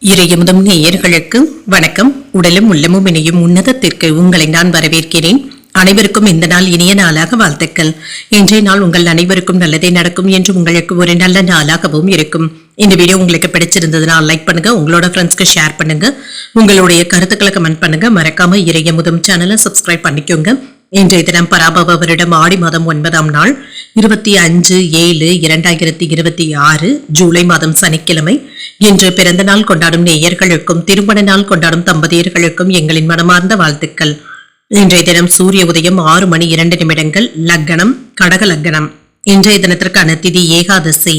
இறையமுதும் நேயர்களுக்கு வணக்கம். உடலும் உள்ளமும் இணையும் உன்னதத்திற்கு உங்களை நான் வரவேற்கிறேன். அனைவருக்கும் இந்த நாள் இனிய நாளாக வாழ்த்துக்கள். இன்றைய நாள் உங்கள் அனைவருக்கும் நல்லதே நடக்கும் என்று உங்களுக்கு ஒரு நல்ல நாளாகவும் இருக்கும். இந்த வீடியோ உங்களுக்கு பிடிச்சிருந்ததுன்னா லைக் பண்ணுங்க, உங்களோட ஃப்ரெண்ட்ஸ்க்கு ஷேர் பண்ணுங்க, உங்களுடைய கருத்துக்களை கமெண்ட் பண்ணுங்க. மறக்காம இறையமுதும் சேனலை சப்ஸ்கிரைப் பண்ணிக்கோங்க. இன்றைய தினம் பராபவ வருடம் ஆடி மாதம் 9ஆம் நாள் 25/7/2026 ஜூலை மாதம் சனிக்கிழமை. இன்று பிறந்த நாள் கொண்டாடும் நேயர்களுக்கும் திருமண நாள் கொண்டாடும் தம்பதியர்களுக்கும் எங்களின் மனமார்ந்த வாழ்த்துக்கள். இன்றைய தினம் சூரிய உதயம் 6:02 லக்னம் கடக லக்னம். இன்றைய தினத்திற்கான திதி ஏகாதசி.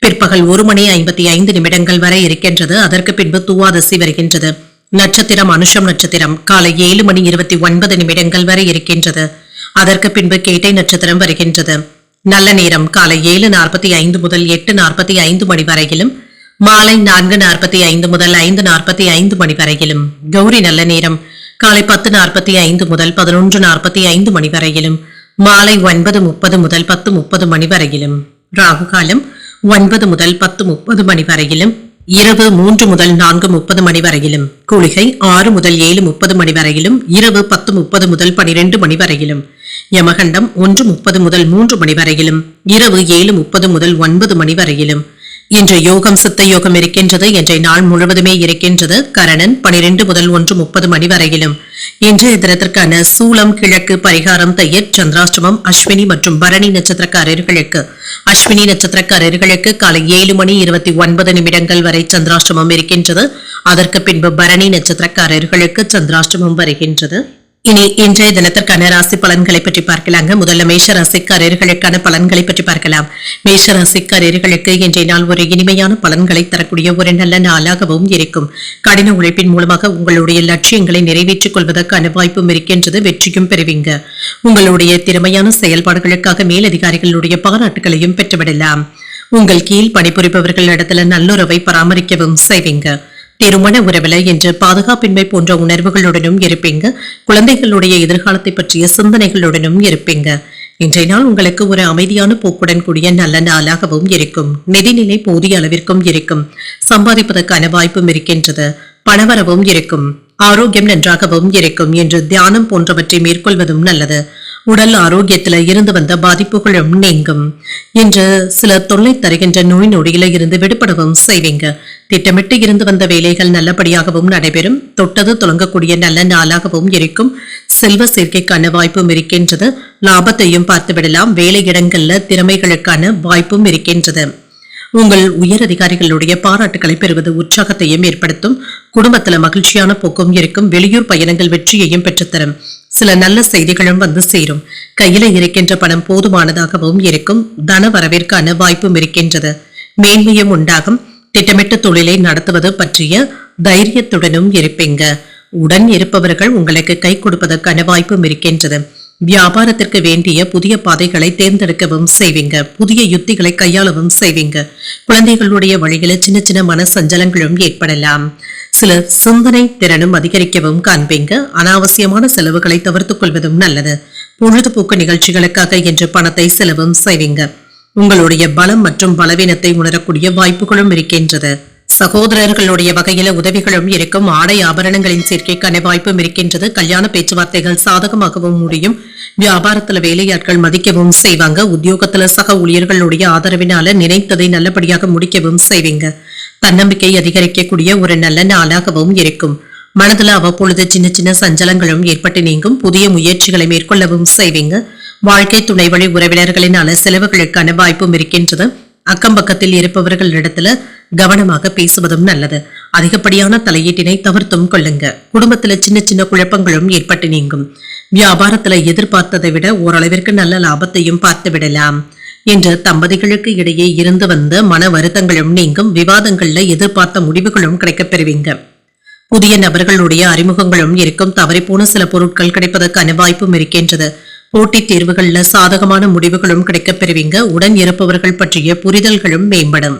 பிற்பகல் 1:55 வரை இருக்கின்றது. அதற்கு பின்பு துவாதசி வருகின்றது. நட்சத்திரம் அனுஷம் நட்சத்திரம் காலை 7:29 வரை இருக்கின்றது. அதற்கு பின்பு கேட்டை நட்சத்திரம் வருகின்றது. நல்ல நேரம் காலை 7:45 முதல் 8:45 மணி வரையிலும், மாலை 4:45 முதல் 5:45 மணி வரையிலும். கௌரி நல்ல நேரம் காலை 10:45 முதல் 11:45 மணி வரையிலும், மாலை 9:30 முதல் 10:30 மணி வரையிலும். ராகு காலம் 9 முதல் 10:30 மணி வரையிலும், இரவு 3 முதல் 4:30 மணி வரையிலும். குளிகை 6 முதல் 7:30 மணி வரையிலும், இரவு 10:30 முதல் 12 மணி வரையிலும். யமகண்டம் 1:30 முதல் 3 மணி வரையிலும், இரவு 7:30 முதல் 9 மணி வரையிலும். இன்று யோகம் சித்த யோகம் இருக்கின்றது. இன்றைய நாள் முழுவதுமே இருக்கின்றது. கரணன் 12 முதல் 1:30 மணி வரையிலும். இன்றைய தினத்திற்கான சூலம் கிழக்கு, பரிகாரம் தையர், சந்திராஷ்டமம் அஸ்வினி மற்றும் பரணி நட்சத்திரக்காரர்களுக்கு. அஸ்வினி நட்சத்திரக்காரர்களுக்கு காலை 7:29 வரை சந்திராஷ்டமம் இருக்கின்றது. அதற்கு பின்பு பரணி நட்சத்திரக்காரர்களுக்கு சந்திராஷ்டமம் வருகின்றது. இனி இன்றைய தினத்திற்கான ராசி பலன்களை பற்றி பார்க்கலாங்க. முதல்ல மேஷ ராசிக்காரர்களுக்கான பலன்களை பற்றி பார்க்கலாம். மேஷ ராசிக்காரர்களுக்கு இன்றைய நாள் ஒரு இனிமையான பலன்களை தரக்கூடிய ஒரு நல்ல நாளாகவும் இருக்கும். கடின உழைப்பின் மூலமாக உங்களுடைய லட்சியங்களை நிறைவேற்றிக் கொள்வதற்கான வாய்ப்பும் இருக்கின்றது. வெற்றியும் பெறுவீங்க. உங்களுடைய திறமையான செயல்பாடுகளுக்காக மேலதிகாரிகளுடைய பாராட்டுகளையும் பெற்றுவிடலாம். உங்கள் கீழ் பணிபுரிபவர்கள் இடத்துல நல்லுறவை பராமரிக்கவும் செய்வீங்க. திருமண உறவுல என்று பாதுகாப்பின்மை போன்ற உணர்வுகளுடனும் இருப்பீங்க. குழந்தைகளுடைய எதிர்காலத்தை பற்றிய சிந்தனைகளுடனும் இருப்பீங்க. இன்றைய நாள் உங்களுக்கு ஒரு அமைதியான போக்குடன் கூடிய நல்ல நாளாகவும் இருக்கும். நிதிநிலை போதிய அளவிற்கும் இருக்கும். சம்பாதிப்பதற்கான வாய்ப்பும் இருக்கின்றது. பணவரவும் இருக்கும். ஆரோக்கியம் நன்றாகவும் இருக்கும். என்று தியானம் போன்றவற்றை மேற்கொள்வதும் நல்லது. உடல் ஆரோக்கியத்தில இருந்து வந்த பாதிப்புகளும் நீங்கும். இன்று சில தொல்லை தருகின்ற நோய் நொடியில இருந்து விடுபடவும் செய்வீங்க. திட்டமிட்டு இருந்து வந்த வேலைகள் நல்லபடியாகவும் நடைபெறும். தொட்டது தொடங்கக்கூடிய நல்ல நாளாகவும் இருக்கும். செல்வ சேர்க்கைக்கான வாய்ப்பும் இருக்கின்றது. லாபத்தையும் பார்த்து விடலாம். வேலை இடங்கள்ல திறமைகளுக்கான வாய்ப்பும் இருக்கின்றது. உங்கள் உயர் அதிகாரிகளுடைய பாராட்டுகளை பெறுவது உற்சாகத்தையும் ஏற்படுத்தும். குடும்பத்துல மகிழ்ச்சியான போக்கும் இருக்கும். வெளியூர் பயணங்கள் வெற்றியையும் பெற்றுத்தரும். சில நல்ல செய்திகளும் வந்து சேரும். கையில இருக்கின்ற பணம் போதுமானதாகவும் இருக்கும். தன வரவிற்கான வாய்ப்பும் இருக்கின்றது. மேன்மையும் உண்டாகும். திட்டமிட்ட தொழிலை நடத்துவது பற்றிய தைரியத்துடனும் இருப்பீங்க. உடன் இருப்பவர்கள் உங்களுக்கு கை கொடுப்பதற்கான வாய்ப்பும் இருக்கின்றது. வியாபாரத்திற்கு வேண்டிய புதிய பாதைகளை தேர்ந்தெடுக்கவும் செய்வீங்க. புதிய யுத்திகளை கையாளவும் செய்வீங்க. குழந்தைகளுடைய வழியில சின்ன சின்ன மன சஞ்சலங்களும் ஏற்படலாம். சில சிந்தனை திறனும் அதிகரிக்கவும் காண்பீங்க. அனாவசியமான செலவுகளை தவிர்த்துக் கொள்வதும் நல்லது. பொழுதுபோக்கு நிகழ்ச்சிகளுக்காக என்று பணத்தை செலவும் செய்வீங்க. உங்களுடைய பலம் மற்றும் பலவீனத்தை உணரக்கூடிய வாய்ப்புகளும் இருக்கின்றது. சகோதரர்களுடைய வகையில உதவிகளும் இருக்கும். ஆடை ஆபரணங்களின் சேர்க்கைக்கான வாய்ப்பும் இருக்கின்றது. கல்யாண பேச்சுவார்த்தைகள் சாதகமாகவும் முடியும். வியாபாரத்துல வேலையாட்கள் மதிக்கவும் செய்வாங்க. உத்தியோகத்துல சக ஊழியர்களுடைய ஆதரவினால நினைத்ததை நல்லபடியாக முடிக்கவும் செய்வீங்க. தன்னம்பிக்கை அதிகரிக்கக்கூடிய ஒரு நல்ல நாளாகவும் இருக்கும். மனதுல அவ்வப்பொழுது சின்ன சின்ன சஞ்சலங்களும் ஏற்பட்டு நீங்கும். புதிய முயற்சிகளை மேற்கொள்ளவும் செய்வீங்க. வாழ்க்கை துணை வழி உறவினர்களினால செலவுகளுக்கான வாய்ப்பும் இருக்கின்றது. அக்கம் பக்கத்தில் இருப்பவர்களிடத்துல கவனமாக பேசுவதும் நல்லது. அதிகப்படியான தலையீட்டினை தவிர்த்தும் கொள்ளுங்க. குடும்பத்துல சின்ன சின்ன குழப்பங்களும் ஏற்பட்டு நீங்கும். வியாபாரத்துல எதிர்பார்த்ததை விட ஓரளவிற்கு நல்ல லாபத்தையும் பார்த்து விடலாம். என்று தம்பதிகளுக்கு இடையே இருந்து வந்த மன வருத்தங்களும் நீங்கும். விவாதங்கள்ல எதிர்பார்த்த முடிவுகளும் கிடைக்கப் பெறுவீங்க. புதிய நபர்களுடைய அறிமுகங்களும் இருக்கும். தவறிப்போன சில பொருட்கள் கிடைப்பதற்கான வாய்ப்பும் இருக்கின்றது. போட்டித் தேர்வுகள்ல சாதகமான முடிவுகளும் கிடைக்கப் பெறுவீங்க. உடன் இருப்பவர்கள் பற்றிய புரிதல்களும் மேம்படும்.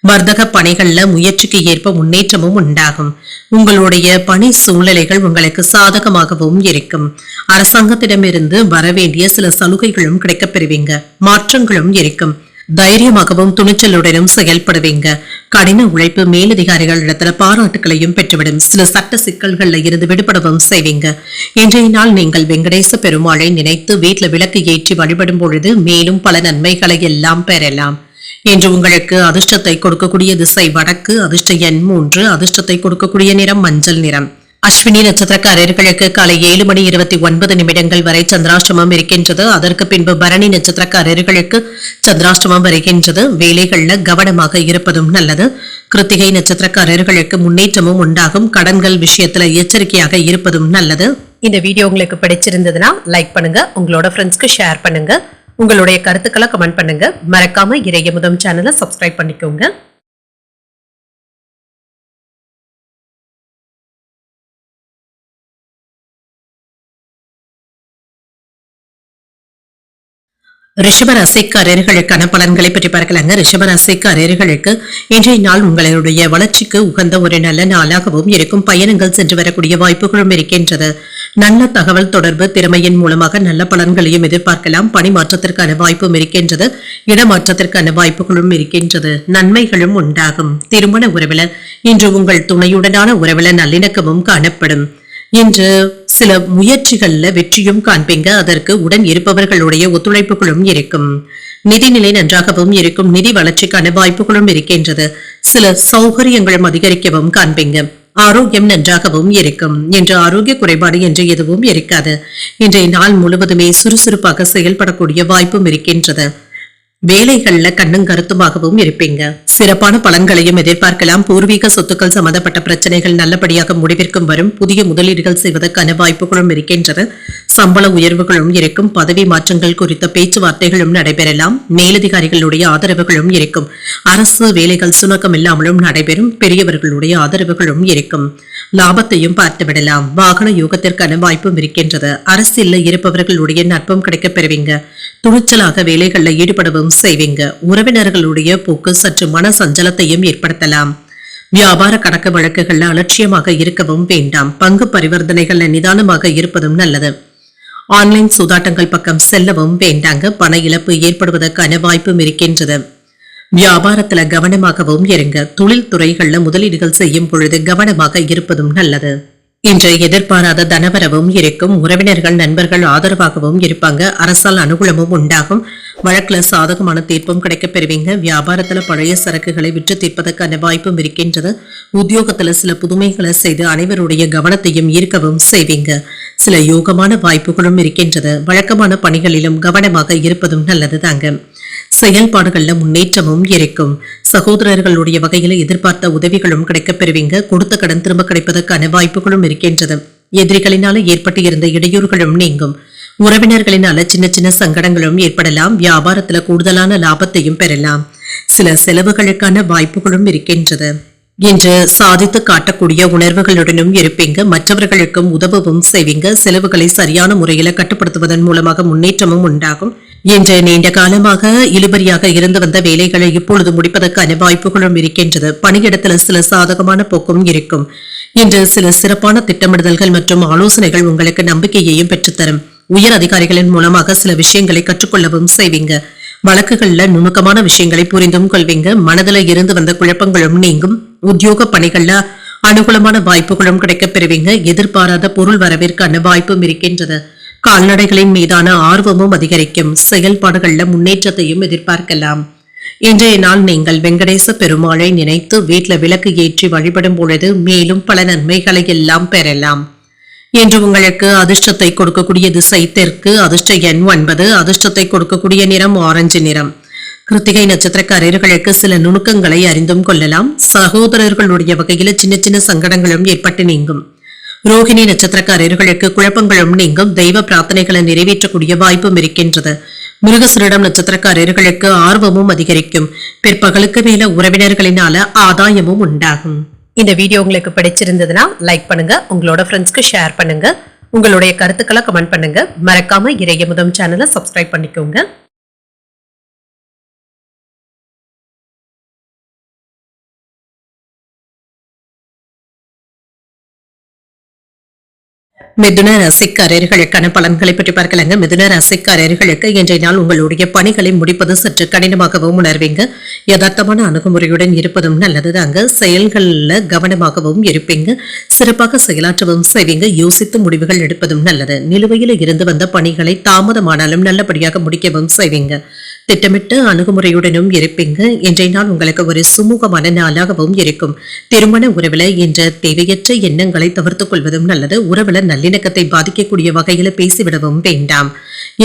வர்த்தக பணிகள்ல முயற்சிக்கு ஏற்ப முன்னேற்றமும் உண்டாகும். உங்களுடைய பணி சூழ்நிலைகள் உங்களுக்கு சாதகமாகவும் இருக்கும். அரசாங்கத்திடமிருந்து வரவேண்டிய சில சலுகைகளும் கிடைக்கப் பெறுவீங்க. மாற்றங்களும் இருக்கும். தைரியமாகவும் துணிச்சலுடனும் செயல்படுவீங்க. கடின உழைப்பு மேலதிகாரிகள் இடத்துல பாராட்டுகளையும் பெற்றுவிடும். சில சட்ட சிக்கல்கள்ல இருந்து விடுபடவும் செய்வீங்க. இன்றைய நாள் நீங்கள் வெங்கடேச பெருமாளை நினைத்து வீட்டுல விளக்கு ஏற்றி வழிபடும் பொழுது மேலும் பல நன்மைகளை எல்லாம் பெறலாம். இன்று உங்களுக்கு அதிர்ஷ்டத்தை கொடுக்கக்கூடிய திசை வடக்கு, அதிர்ஷ்ட எண் 3, அதிர்ஷ்டத்தை கொடுக்கக்கூடிய நிறம் மஞ்சள் நிறம். அஸ்வினி நட்சத்திரக்காரர்களுக்கு காலை 7:29 வரை சந்திராஷ்டமம் இருக்கின்றது. அதற்கு பின்பு பரணி நட்சத்திரக்காரர்களுக்கு சந்திராஷ்டமம் வருகின்றது. வேலைகள்ல கவனமாக இருப்பதும் நல்லது. கிருத்திகை நட்சத்திரக்காரர்களுக்கு முன்னேற்றமும் உண்டாகும். கடன்கள் விஷயத்துல எச்சரிக்கையாக இருப்பதும் நல்லது. இந்த வீடியோ உங்களுக்கு பிடிச்சிருந்ததுன்னா லைக் பண்ணுங்க, உங்களோட ஃப்ரெண்ட்ஸ்க்கு ஷேர் பண்ணுங்க, உங்களுடைய கருத்துக்களை கமெண்ட் பண்ணுங்க. மறக்காம இறையமுதம் சேனலை சப்ஸ்கிரைப் பண்ணிக்கோங்க. ரிஷபராசிக்காரர்களுக்கான பலன்களை பற்றி பார்க்கலாங்க. ரிஷபராசிக்காரர்களுக்கு இன்றைய நாள் உங்களுடைய வளர்ச்சிக்கு உகந்த ஒரு நல்ல நாளாகவும் இருக்கும். பயணங்கள் சென்று வரக்கூடிய வாய்ப்புகளும் இருக்கின்றது. நல்ல தகவல் தொடர்பு திறமையின் மூலமாக நல்ல பலன்களையும் எதிர்பார்க்கலாம். பணி மாற்றத்திற்கான வாய்ப்பும் இருக்கின்றது. இடமாற்றத்திற்கான வாய்ப்புகளும் இருக்கின்றது. நன்மைகளும் உண்டாகும். திருமண உறவில இன்று உங்கள் துணையுடனான உறவில நல்லிணக்கமும் காணப்படும். இன்று சில முயற்சிகள்ல வெற்றியும் காண்பீங்க. அதற்கு உடன் இருப்பவர்களுடைய ஒத்துழைப்புகளும் இருக்கும். நிதிநிலை நன்றாகவும் இருக்கும். நிதி வளர்ச்சிக்கான வாய்ப்புகளும் இருக்கின்றது. சில சௌகரியங்களும் அதிகரிக்கவும் காண்பீங்க. ஆரோக்கியம் நன்றாகவும் இருக்கும். இன்று ஆரோக்கிய குறைபாடு என்று எதுவும் இருக்காது. இன்றைய நாள் முழுவதுமே சுறுசுறுப்பாக செயல்படக்கூடிய வாய்ப்பும் இருக்கின்றது. வேலைகள்ல கண்ணும் கருத்துமாகவும் இருப்பீங்க. சிறப்பான பலன்களையும் எதிர்பார்க்கலாம். பூர்வீக சொத்துக்கள் சம்பந்தப்பட்ட பிரச்சனைகள் நல்லபடியாக முடிவிற்கும் வரும். புதிய முதலீடுகள் செய்வதற்கான வாய்ப்புகளும் இருக்கின்றது. சம்பள உயர்வுகளும் இருக்கும். பதவி மாற்றங்கள் குறித்த பேச்சுவார்த்தைகளும் நடைபெறலாம். மேலதிகாரிகளுடைய ஆதரவுகளும் இருக்கும். அரசு வேலைகள் சுணக்கம் இல்லாமலும் நடைபெறும். பெரியவர்களுடைய ஆதரவுகளும் இருக்கும். லாபத்தையும் பார்த்துவிடலாம். வாகன யோகத்திற்கான வாய்ப்பும் இருக்கின்றது. அரசியல்ல இருப்பவர்களுடைய நட்பும் கிடைக்கப் பெறுவீங்க. துணிச்சலாக வேலைகள்ல ஈடுபடவும் செய்வீங்க. உறவினர்களுடைய போக்கு சற்று மன சஞ்சலத்தையும் ஏற்படுத்தலாம். வியாபார கணக்கு வழக்குகள்ல அலட்சியமாக இருக்கவும் வேண்டாம். பங்கு பரிவர்த்தனைகள்ல நிதானமாக இருப்பதும் நல்லது. ஆன்லைன் சூதாட்டங்கள் பக்கம் செல்லவும் வேண்டாங்க. பண இழப்பு ஏற்படுவதற்கான வாய்ப்பும் இருக்கின்றது. வியாபாரத்துல கவனமாகவும் இருங்க. தொழில் துறைகள்ல முதலீடுகள் செய்யும் பொழுது கவனமாக இருப்பதும் நல்லது. இன்று எதிர்பாராத தனவரவும் இருக்கும். உறவினர்கள் நண்பர்கள் ஆதரவாகவும் இருப்பாங்க. அரசால் அனுகூலமும் உண்டாகும். வழக்குல சாதகமான தீர்ப்பும் கிடைக்கப் பெறுவீங்க. வியாபாரத்துல பழைய சரக்குகளை விற்று தீர்ப்பதற்கான வாய்ப்பும் இருக்கின்றது. உத்தியோகத்துல சில புதுமைகளை செய்து அனைவருடைய கவனத்தையும் ஈர்க்கவும் செய்வீங்க. சில யோகமான வாய்ப்புகளும் இருக்கின்றது. வழக்கமான பணிகளிலும் கவனமாக இருப்பதும் நல்லது தாங்க. செயல்பாடுகள்ல முன்னேற்றமும் இருக்கும். சகோதரர்களுடைய வகையில எதிர்பார்த்த உதவிகளும் கிடைக்கப் பெறுவீங்க. கொடுத்த கடன் திரும்ப கிடைப்பதற்கான வாய்ப்புகளும் இருக்கின்றது. எதிரிகளினால ஏற்பட்டு இருந்த இடையூறுகளும் நீங்கும். உறவினர்களினால சின்ன சின்ன சங்கடங்களும் ஏற்படலாம். வியாபாரத்துல கூடுதலான லாபத்தையும் பெறலாம். சில செலவுகளுக்கான வாய்ப்புகளும் இருக்கின்றது. இன்று சாதித்து காட்டக்கூடிய உணர்வுகளுடனும் இருப்பீங்க. மற்றவர்களுக்கும் உதவவும் செய்வீங்க. செலவுகளை சரியான முறையில கட்டுப்படுத்துவதன் மூலமாக முன்னேற்றமும் உண்டாகும். இன்று நீண்ட காலமாக இழுபறியாக இருந்து வந்த வேலைகளை இப்பொழுது முடிப்பதற்கான வாய்ப்புகளும் இருக்கின்றது. பணியிடத்துல சில சாதகமான போக்கும் இருக்கும். இன்று சில சிறப்பான திட்டமிடுதல்கள் மற்றும் ஆலோசனைகள் உங்களுக்கு நம்பிக்கையையும் பெற்றுத்தரும். உயர் அதிகாரிகளின் மூலமாக சில விஷயங்களை கற்றுக்கொள்ளவும் செய்வீங்க. வழக்குகள்ல நுணுக்கமான விஷயங்களை புரிந்தும் கொள்வீங்க. மனதில இருந்து வந்த குழப்பங்களும் நீங்கும். உத்தியோக பணிகள்ல அனுகூலமான வாய்ப்புகளும் கிடைக்கப் பெறுவீங்க. எதிர்பாராத பொருள் வரவிற்கான வாய்ப்பும் இருக்கின்றது. கால்நடைகளின் மீதான ஆர்வமும் அதிகரிக்கும். செயல்பாடுகள்ல முன்னேற்றத்தையும் எதிர்பார்க்கலாம். இன்றைய நாள் நீங்கள் வெங்கடேச பெருமாளை நினைத்து வீட்டுல விளக்கு ஏற்றி வழிபடும் பொழுது மேலும் பல நன்மைகளை எல்லாம் பெறலாம். இன்று உங்களுக்கு அதிர்ஷ்டத்தை கொடுக்கக்கூடிய திசை தெற்கு, அதிர்ஷ்ட எண் 9, அதிர்ஷ்டத்தை கொடுக்கக்கூடிய நிறம் ஆரஞ்சு நிறம். கிருத்திகை நட்சத்திரக்காரர்களுக்கு சில நுணுக்கங்களை அறிந்தும் கொள்ளலாம். சகோதரர்களுடைய வகையில சின்ன சின்ன சங்கடங்களும் ஏற்பட்டு நீங்கும். ரோகிணி நட்சத்திரக்காரர்களுக்கு குழப்பங்களும் நீங்கும். தெய்வ பிரார்த்தனைகளை நிறைவேற்றக்கூடிய வாய்ப்பும் இருக்கின்றது. மிருகசீரிடம் நட்சத்திரக்காரர்களுக்கு ஆர்வமும் அதிகரிக்கும். பிற்பகலுக்கு மேல உறவினர்களினால ஆதாயமும் உண்டாகும். இந்த வீடியோ உங்களுக்கு பிடிச்சிருந்ததுன்னா லைக் பண்ணுங்க, உங்களோட ஃப்ரெண்ட்ஸ்க்கு ஷேர் பண்ணுங்க, உங்களுடைய கருத்துக்களை கமெண்ட் பண்ணுங்க. மறக்காம இறையமுதம் சேனலை சப்ஸ்கிரைப் பண்ணிக்கோங்க. மிதுன ராசிக்காரர்களுக்கான பலன்களை பற்றி பார்க்கலாங்க. மிதுன ராசிக்காரர்களுக்கு இன்றைய நாள் உங்களுடைய பணிகளை முடிப்பது சற்று கடினமாகவும் உணர்வீங்க. யதார்த்தமான அணுகுமுறையுடன் இருப்பதும் நல்லதுதாங்க. செயல்கள்ல கவனமாகவும் இருப்பீங்க. சிறப்பாக செயலாற்றவும் செய்வீங்க. யோசித்து முடிவுகள் எடுப்பதும் நல்லது. நிலுவையில் இருந்து வந்த பணிகளை தாமதமானாலும் நல்லபடியாக முடிக்கவும் செய்வீங்க. திட்டமிட்டு அணுகுமுறையுடனும் இருப்பீங்க. இன்றைய நாள் உங்களுக்கு ஒரு சுமூகமான நாளாகவும் இருக்கும். திருமண உறவுல என்ற தேவையற்ற எண்ணங்களை தவிர்த்துக் கொள்வதும் நல்லது. உறவுல நல்லிணக்கத்தை பாதிக்கக்கூடிய வகையில பேசிவிடவும் வேண்டாம்.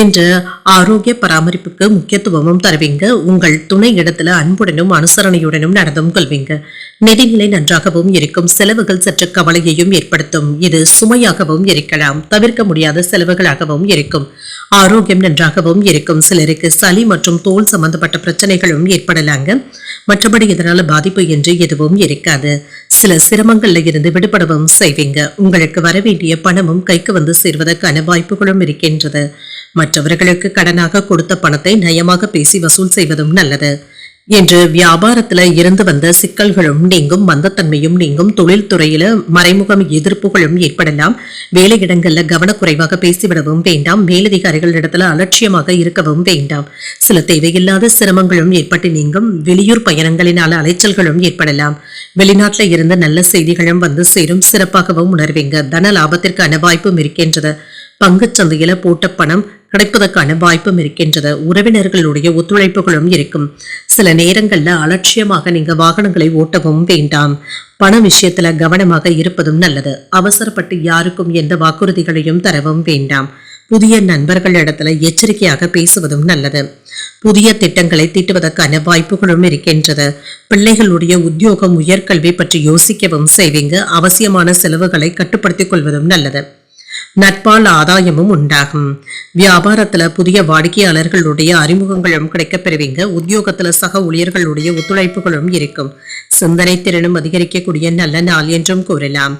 இன்று ஆரோக்கிய பராமரிப்புக்கு முக்கியத்துவமும் தருவீங்க. உங்கள் துணை இடத்துல அன்புடனும் அனுசரணையுடனும் நடந்தும் கொள்வீங்க. நிதிநிலை நன்றாகவும் இருக்கும். செலவுகள் சற்று கவலையையும் ஏற்படுத்தும். இது சுமையாகவும் இருக்கலாம். தவிர்க்க முடியாத செலவுகளாகவும் இருக்கும். ஆரோக்கியம் நன்றாகவும் இருக்கும். சிலருக்கு சளி மற்றும் தோல் சம்பந்தப்பட்ட பிரச்சனைகளும் ஏற்படலாங்க. மற்றபடி இதனால பாதிப்பு என்று எதுவும் இருக்காது. சில சிரமங்கள்ல இருந்து விடுபடவும் செய்வீங்க. உங்களுக்கு வரவேண்டிய பணமும் கைக்கு வந்து சேர்வதற்கான வாய்ப்புகளும் இருக்கின்றது. மற்றவர்களுக்கு கடனாக கொடுத்த பணத்தை நயமாக பேசி வசூல் செய்வதும் நல்லது. என்று வியாபாரத்துல இருந்து வந்த சிக்கல்களும் நீங்கும். மந்தத்தன்மையும் நீங்கும். தொழில்துறையில மறைமுகம் எதிர்ப்புகளும் ஏற்படலாம். வேலையிடங்கள்ல கவனக்குறைவாக பேசிவிடவும் வேண்டாம். மேலதிகாரிகள் இடத்துல அலட்சியமாக இருக்கவும் வேண்டாம். சில தேவையில்லாத சிரமங்களும் ஏற்பட்டு நீங்கும். வெளியூர் பயணங்களினால அலைச்சல்களும் ஏற்படலாம். வெளிநாட்டுல இருந்து நல்ல செய்திகளும் வந்து சேரும். சிறப்பாகவும் உணர்வீங்க. தன லாபத்திற்கான வாய்ப்பும் இருக்கின்றது. பங்குச் சந்தையில போட்ட பணம் கிடைப்பதற்கான வாய்ப்பும் இருக்கின்றது. உறவினர்களுடைய ஒத்துழைப்புகளும் இருக்கும். சில நேரங்கள்ல அலட்சியமாக நீங்க வாகனங்களை ஓட்டவும் வேண்டாம். பண விஷயத்துல கவனமாக இருப்பதும் நல்லது. அவசரப்பட்டு யாருக்கும் எந்த வாக்குறுதிகளையும் தரவும் வேண்டாம். புதிய நண்பர்களிடத்துல எச்சரிக்கையாக பேசுவதும் நல்லது. புதிய திட்டங்களை தீட்டுவதற்கான வாய்ப்புகளும் இருக்கின்றது. பிள்ளைகளுடைய உத்தியோகம் உயர்கல்வி பற்றி யோசிக்கவும் செய்வீங்க. அவசியமான செலவுகளை கட்டுப்படுத்திக் கொள்வதும் நல்லது. நட்பால் ஆதாயமும் உண்டாகும். வியாபாரத்துல புதிய வாடிக்கையாளர்களுடைய அறிமுகங்களும் கிடைக்கப் பெறுவீங்க. உத்தியோகத்துல சக ஊழியர்களுடைய ஒத்துழைப்புகளும் இருக்கும். சிந்தனை திறனும் அதிகரிக்கக்கூடிய நல்ல நாள் என்றும் கூறலாம்.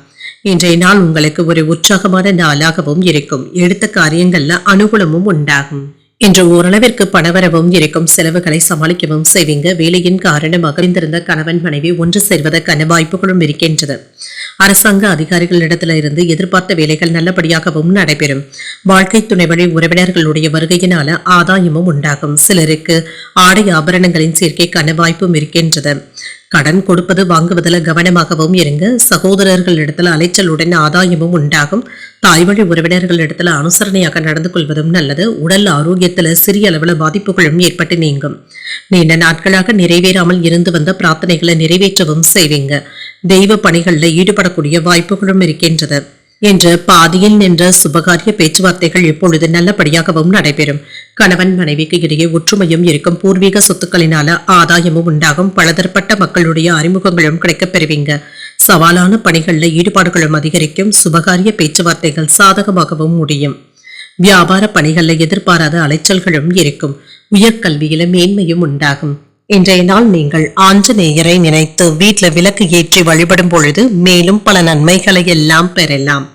இன்றைய நாள் உங்களுக்கு ஒரு உற்சாகமான நாளாகவும் இருக்கும். எடுத்த காரியங்கள்ல அனுகூலமும் உண்டாகும். இன்று ஓரளவிற்கு பணவரவும் இருக்கும். செலவுகளை சமாளிக்கவும் செய்வீங்க. வேலையின் காரணமாக இருந்திருந்த கணவன் மனைவி ஒன்று சேர்வதற்கான வாய்ப்புகளும் இருக்கின்றது. அரசாங்க அதிகாரிகளிடத்துல இருந்து எதிர்பார்த்த வேலைகள் நல்லபடியாகவும் நடைபெறும். வாழ்க்கை துணை வழி உறவினர்களுடைய வருகையினால ஆதாயமும் உண்டாகும். சிலருக்கு ஆடை ஆபரணங்களின் சேர்க்கைக்கான வாய்ப்பும் இருக்கின்றது. கடன் கொடுப்பது வாங்குவதில் கவனமாகவும் இருங்க. சகோதரர்களிடத்துல அலைச்சலுடன் ஆதாயமும் உண்டாகும். தாய்வழி உறவினர்களிடத்துல அனுசரணையாக நடந்து கொள்வதும் நல்லது. உடல் ஆரோக்கியத்துல சிறிய அளவுல பாதிப்புகளும் ஏற்பட்டு நீங்கும். நீண்ட நாட்களாக நிறைவேறாமல் இருந்து வந்த பிரார்த்தனைகளை நிறைவேற்றவும் செய்வீங்க. தெய்வ பணிகள்ல ஈடுபடக்கூடிய வாய்ப்புகளும் இருக்கின்றது. என்று பாதியில் நின்ற சுபகாரிய பேச்சுவார்த்தைகள் இப்பொழுது நல்லபடியாகவும் நடைபெறும். கணவன் மனைவிக்கு இடையே ஒற்றுமையும் இருக்கும். பூர்வீக சொத்துக்களினால ஆதாயமும் உண்டாகும். பலதரப்பட்ட மக்களுடைய அறிமுகங்களும் கிடைக்கப் பெறுவீங்க. சவாலான பணிகள்ல ஈடுபாடுகளும் அதிகரிக்கும். சுபகாரிய பேச்சுவார்த்தைகள் சாதகமாகவும் முடியும். வியாபார பணிகள்ல எதிர்பாராத அலைச்சல்களும் இருக்கும். உயர்கல்வியில மேன்மையும் உண்டாகும். இன்றைய நாள் நீங்கள் ஆஞ்சநேயரை நினைத்து வீட்டுல விளக்கு ஏற்றி வழிபடும் பொழுது மேலும் பல நன்மைகளை எல்லாம் பெறலாம்.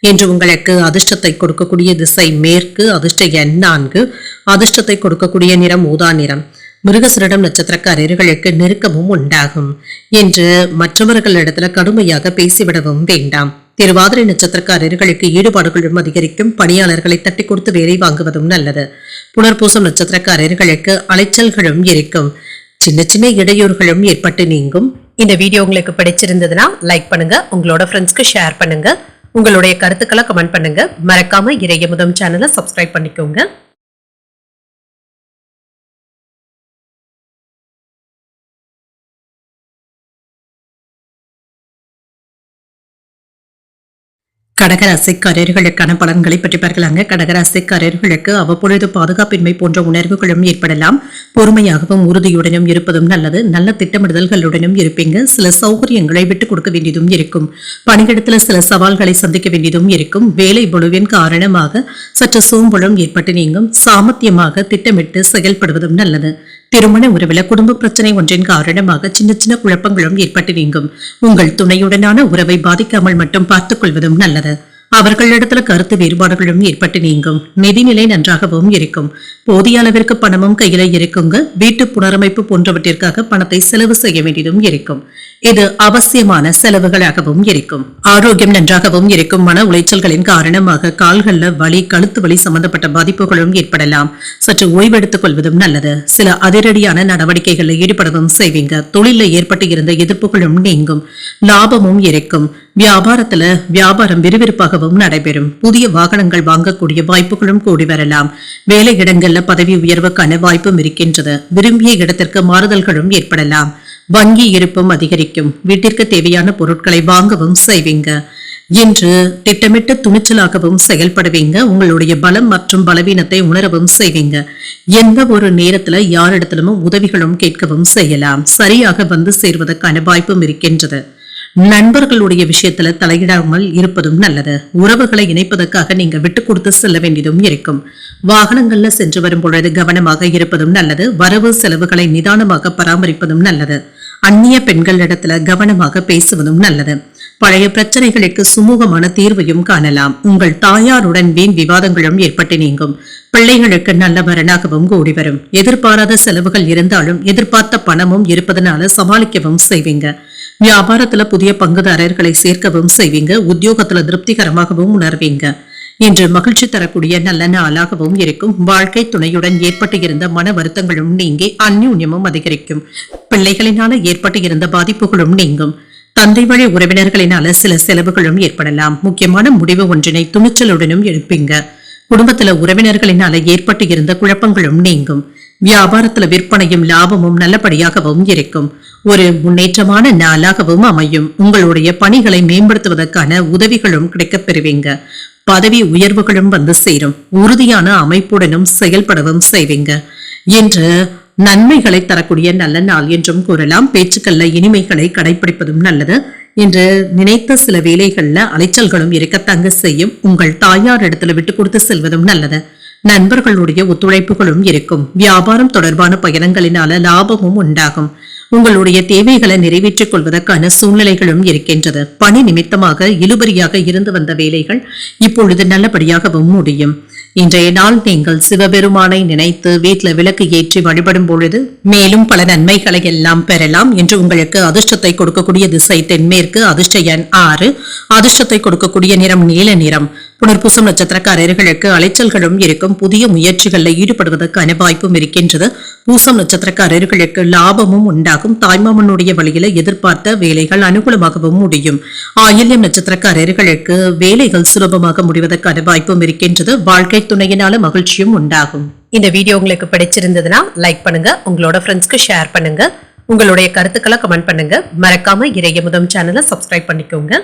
இன்று உங்களுக்கு அதிர்ஷ்டத்தை கொடுக்கக்கூடிய திசை மேற்கு. அதிர்ஷ்ட எண் 4. அதிர்ஷ்டத்தை கொடுக்கக்கூடிய நிறம் ஊதா நிறம். மிருகசீரிடம் நட்சத்திரக்காரர்களுக்கு நெருக்கமும் உண்டாகும். என்று மற்றவர்களிடத்துல கடுமையாக பேசிவிடவும் வேண்டாம். திருவாதிரை நட்சத்திரக்காரர்களுக்கு ஈடுபாடுகளும் அதிகரிக்கும். பணியாளர்களை தட்டி கொடுத்து வேலை வாங்குவதும் நல்லது. புனர்பூசம் நட்சத்திரக்காரர்களுக்கு அலைச்சல்களும் இருக்கும். சின்ன சின்ன இடையூறுகளும் ஏற்பட்டு நீங்கும். இந்த வீடியோ உங்களுக்கு பிடிச்சிருந்ததுன்னா லைக் பண்ணுங்க. உங்களோட ஃப்ரெண்ட்ஸ்க்கு ஷேர் பண்ணுங்க. உங்களுடைய கருத்துக்களை கமெண்ட் பண்ணுங்க. மறக்காம இறையமுதம் சேனலை சப்ஸ்கிரைப் பண்ணிக்கோங்க. கடகராசிக்காரர்களுக்கான பலன்களை பற்றி பார்க்கலாங்க. கடகராசிக்காரர்களுக்கு அவ்வப்பொழுது பாதுகாப்பின்மை போன்ற உணர்வுகளும் ஏற்படலாம். பொறுமையாகவும் உறுதியுடனும் இருப்பதும் நல்லது. நல்ல திட்டமிடுதல்களுடனும் இருப்பீங்க. சில சௌகரியங்களை விட்டுக் கொடுக்க வேண்டியதும் இருக்கும். பணியிடத்துல சில சவால்களை சந்திக்க வேண்டியதும் இருக்கும். வேலை பளுவின் காரணமாக சற்று சோம்பலும் ஏற்பட்டு நீங்கும். சாமர்த்தியமாக திட்டமிட்டு செயல்படுவதும் நல்லது. திருமண உறவில குடும்ப பிரச்சனை ஒன்றின் காரணமாக சின்ன சின்ன குழப்பங்களும் ஏற்பட்டு நீங்கும். உங்கள் துணையுடனான உறவை பாதிக்காமல் மட்டும் பார்த்துக் கொள்வதும் நல்லது. அவர்களிடத்துல கருத்து வேறுபாடுகளும் ஏற்பட்டு நீங்கும். நிதிநிலை நன்றாகவும் இருக்கும். போதிய அளவிற்கு பணமும் கையில இருக்குங்க. வீட்டு புனரமைப்பு போன்றவற்றிற்காக பணத்தை செலவு செய்ய வேண்டியதும் இருக்கும். இது அவசியமான செலவுகளாகவும் இருக்கும். ஆரோக்கியம் நன்றாகவும் இருக்கும். மன உளைச்சல்களின் காரணமாக கால்கள்ல வலி, கழுத்து வலி சம்பந்தப்பட்ட பாதிப்புகளும் ஏற்படலாம். சற்று ஓய்வெடுத்துக் கொள்வதும் நல்லது. சில அதிரடியான நடவடிக்கைகளில் ஈடுபடவும் செய்வீங்க. தொழில ஏற்பட்டு இருந்த எதிர்ப்புகளும் நீங்கும். லாபமும் இருக்கும். வியாபாரத்துல வியாபாரம் விறுவிறுப்பாகவும் நடைபெறும். புதிய வாகனங்கள் வாங்கக்கூடிய வாய்ப்புகளும் கூடி வரலாம். வேலை இடங்கள்ல பதவி உயர்வுக்கான வாய்ப்பும் இருக்கின்றது. விரும்பிய இடத்திற்கு மாறுதல்களும் ஏற்படலாம். வங்கி இருப்பும் அதிகரிக்கும். வீட்டிற்கு தேவையான பொருட்களை வாங்கவும் செய்வீங்க. இன்று திட்டமிட்டு துணிச்சலாகவும் செயல்படுவீங்க. உங்களுடைய பலம் மற்றும் பலவீனத்தை உணரவும் செய்வீங்க. எந்த ஒரு நேரத்துல யாரிடத்திலும் உதவிகளும் கேட்கவும் செய்யலாம். சரியாக வந்து சேர்வதற்கான வாய்ப்பும் இருக்கின்றது. நண்பர்களுடைய விஷயத்துல தலையிடாமல் இருப்பதும் நல்லது. உறவுகளை இணைப்பதற்காக நீங்க விட்டு கொடுத்து செல்ல வேண்டியதும் இருக்கும். வாகனங்கள்ல சென்று வரும் பொழுது கவனமாக இருப்பதும் நல்லது. வரவு செலவுகளை நிதானமாக பராமரிப்பதும் நல்லது. அந்நிய பெண்களிடத்துல கவனமாக பேசுவதும் நல்லது. பழைய பிரச்சனைகளுக்கு சுமூகமான தீர்வையும் காணலாம். உங்கள் தாயாருடன் வீண் விவாதங்களும் ஏற்பட்டு நீங்கும். பிள்ளைகளுக்கு நல்ல வரனாகவும் கூடி வரும். எதிர்பாராத செலவுகள் இருந்தாலும் எதிர்பார்த்த பணமும் இருப்பதனால சமாளிக்கவும் செய்வீங்க. வியாபாரத்துல புதிய பங்குதாரர்களை சேர்க்கவும் செய்வீங்க. உத்தியோகத்துல திருப்திகரமாகவும் உணர்வீங்க. இன்று மகிழ்ச்சி தரக்கூடிய நல்ல நாளாகவும் இருக்கும். வாழ்க்கை துணையுடன் ஏற்பட்டு இருந்த மன வருத்தங்களும் நீங்கி அந்யூன்யமும் அதிகரிக்கும். பிள்ளைகளினால ஏற்பட்டு இருந்த பாதிப்புகளும் நீங்கும். தந்தை வழி உறவினர்களினால சில செலவுகளும் ஏற்படலாம். முக்கியமான முடிவு ஒன்றினை துணிச்சலுடனும் எடுப்பீங்க. குடும்பத்துல உறவினர்களினால ஏற்பட்டு இருந்த குழப்பங்களும் நீங்கும். வியாபாரத்துல விற்பனையும் லாபமும் நல்லபடியாகவும் இருக்கும். ஒரு முன்னேற்றமான நாளாகவும் அமையும். உங்களுடைய பணிகளை மேம்படுத்துவதற்கான உதவிகளும் கிடைக்கப் பெறுவீங்க. பதவி உயர்வுகளும் வந்து சேரும். உறுதியான அமைப்புடனும் செயல்படவும் செய்வீங்க. இன்று நன்மைகளை தரக்கூடிய நல்ல நாள் என்றும் கூறலாம். பேச்சுக்கள்ல இனிமைகளை கடைபிடிப்பதும் நல்லது. என்று நினைத்த சில வேலைகள்ல அலைச்சல்களும் இருக்கத்தாங்க செய்யும். உங்கள் தாயார் இடத்துல விட்டு கொடுத்து செல்வதும் நல்லது. நண்பர்களுடைய ஒத்துழைப்புகளும் இருக்கும். வியாபாரம் தொடர்பான பயணங்களினால லாபமும் உண்டாகும். உங்களுடைய தேவைகளை நிறைவேற்றிக் கொள்வதற்கான சூழ்நிலைகளும் இருக்கின்றது. பணி நிமித்தமாக இழுபறியாக இருந்து வந்த வேலைகள் இப்பொழுது நல்லபடியாகவும் முடியும். இன்றைய நாள் நீங்கள் சிவபெருமானை நினைத்து வீட்டில் விளக்கு ஏற்றி வழிபடும் பொழுது மேலும் பல நன்மைகளை எல்லாம் பெறலாம். என்று உங்களுக்கு அதிர்ஷ்டத்தை கொடுக்கக்கூடிய திசை தென்மேற்கு. அதிர்ஷ்ட எண் 6. அதிர்ஷ்டத்தை கொடுக்கக்கூடிய நிறம் நீல நிறம். புனர்பூசம் நட்சத்திரக்காரர்களுக்கு அலைச்சல்களும் இருக்கும். புதிய முயற்சிகளில் ஈடுபடுவதற்கான வாய்ப்பும் இருக்கின்றது. பூசம் நட்சத்திரக்காரர்களுக்கு லாபமும் உண்டாகும். தாய்மாமனுடைய வழியில எதிர்பார்த்த வேலைகள் அனுகூலமாகவும் முடியும். ஆயில்யம் நட்சத்திரக்காரர்களுக்கு வேலைகள் சுலபமாக முடிவதற்கான வாய்ப்பும் இருக்கின்றது. வாழ்க்கை துணையினால மகிழ்ச்சியும் உண்டாகும். இந்த வீடியோ உங்களுக்கு பிடிச்சிருந்ததுன்னா லைக் பண்ணுங்க. உங்களோட ஃப்ரெண்ட்ஸ்க்கு ஷேர் பண்ணுங்க. உங்களுடைய கருத்துக்களை கமெண்ட் பண்ணுங்க. மறக்காம இறையமுதம் சேனலை சப்ஸ்கிரைப் பண்ணிக்கோங்க.